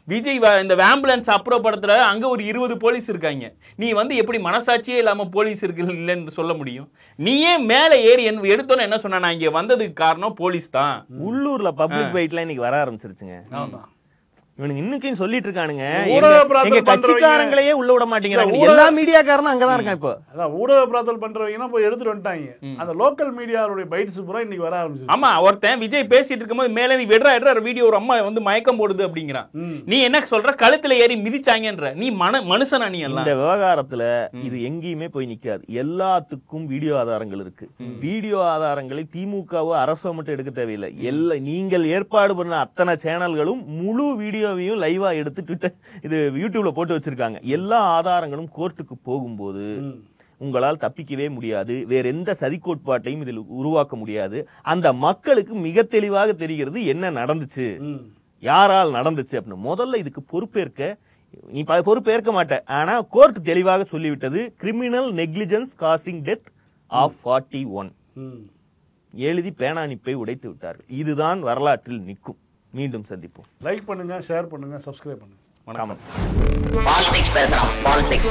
S4: விஜய் இந்த ஆம்புலன்ஸ் அப்புறப்படுத்துற அங்க ஒரு 20 போலீஸ் இருக்காங்க. நீ வந்து எப்படி மனசாட்சியே இல்லாம போலீஸ் இருக்கு இல்லைன்னு சொல்ல முடியும்? நீயே மேல ஏறி எடுத்தோன்னு என்ன சொன்ன, நான் இங்க வந்ததுக்கு காரணம் போலீஸ் தான்.
S2: உள்ளூர்ல பப்ளிக் வெயிட்லாம் இன்னைக்கு வர ஆரம்பிச்சிருச்சுங்க. இவனுக்கு இன்னைக்கும் சொல்லிட்டு இருக்கானுங்க, கட்சிக்காரங்களையே உள்ள விட மாட்டேங்கிறாங்க. எல்லா மீடியாக்காரனும் அங்கதான் இருக்கான். இப்போ
S3: அதான் ஊடக பிரார்த்தல் பண்றவங்க போய் எடுத்துட்டு வந்துட்டாங்க. அந்த லோக்கல் மீடியாவுடைய பைட்ஸ் பூரா இன்னைக்கு வர ஆரம்பிச்சு.
S4: ஆமா, ஒருத்தன் விஜய் பேசிட்டு இருக்கும்போது மேல நீ விடுற வீடியோ ஒரு அம்மா வந்து மயக்கம் போடுது அப்படிங்கிறான். நீ என்ன சொல்ற, கழுத்துல ஏறி மிதிச்சாங்கன்ற? நீ மனுஷனா? நீ எல்லாம் இந்த
S2: விவகாரத்துல இது எங்கேயுமே போய் நிக்காது. எல்லாத்துக்கும் வீடியோ ஆதாரங்கள் இருக்கு. வீடியோ ஆதாரங்களை திமுகவோ அரசோ மட்டும் எடுக்க தேவையில்லை. நீங்கள் ஏற்பாடு பண்ண அத்தனை சேனல்களும் முழு வீடியோ லைவா எடுத்து ட்விட்டர் இது யூடியூப்ல போட்டு வச்சிருக்காங்க. எல்லா ஆதாரங்களும் கோர்ட்டுக்கு போகும்போது உங்களால் தப்பிக்கவே முடியாது. வேற எந்த சதி கோட்பாட்டையும் இதில் உருவாக்க முடியாது. அந்த மக்களுக்கு மிக தெளிவாக தெரிகிறது என்ன நடந்துச்சு, யாரால் நடந்துச்சு அப்படின்னு. முதல்ல இதுக்கு பொறுப்பேற்க நீ பொறுப்பேற்க மாட்ட. ஆனா கோர்ட் தெளிவாக சொல்லிவிட்டது, criminal negligence causing death of 41 எழுதி பேனானிப்பை உடைத்து விட்டார்கள். இதுதான் வரலாற்றில் நிற்கும். மீண்டும் சந்திப்போம்.
S3: லைக் பண்ணுங்க, ஷேர் பண்ணுங்க, சப்ஸ்கிரைப் பண்ணுங்க.
S2: வணக்கம்.
S5: பாலிடிக்ஸ் பேசலாம். பாலிடிக்ஸ்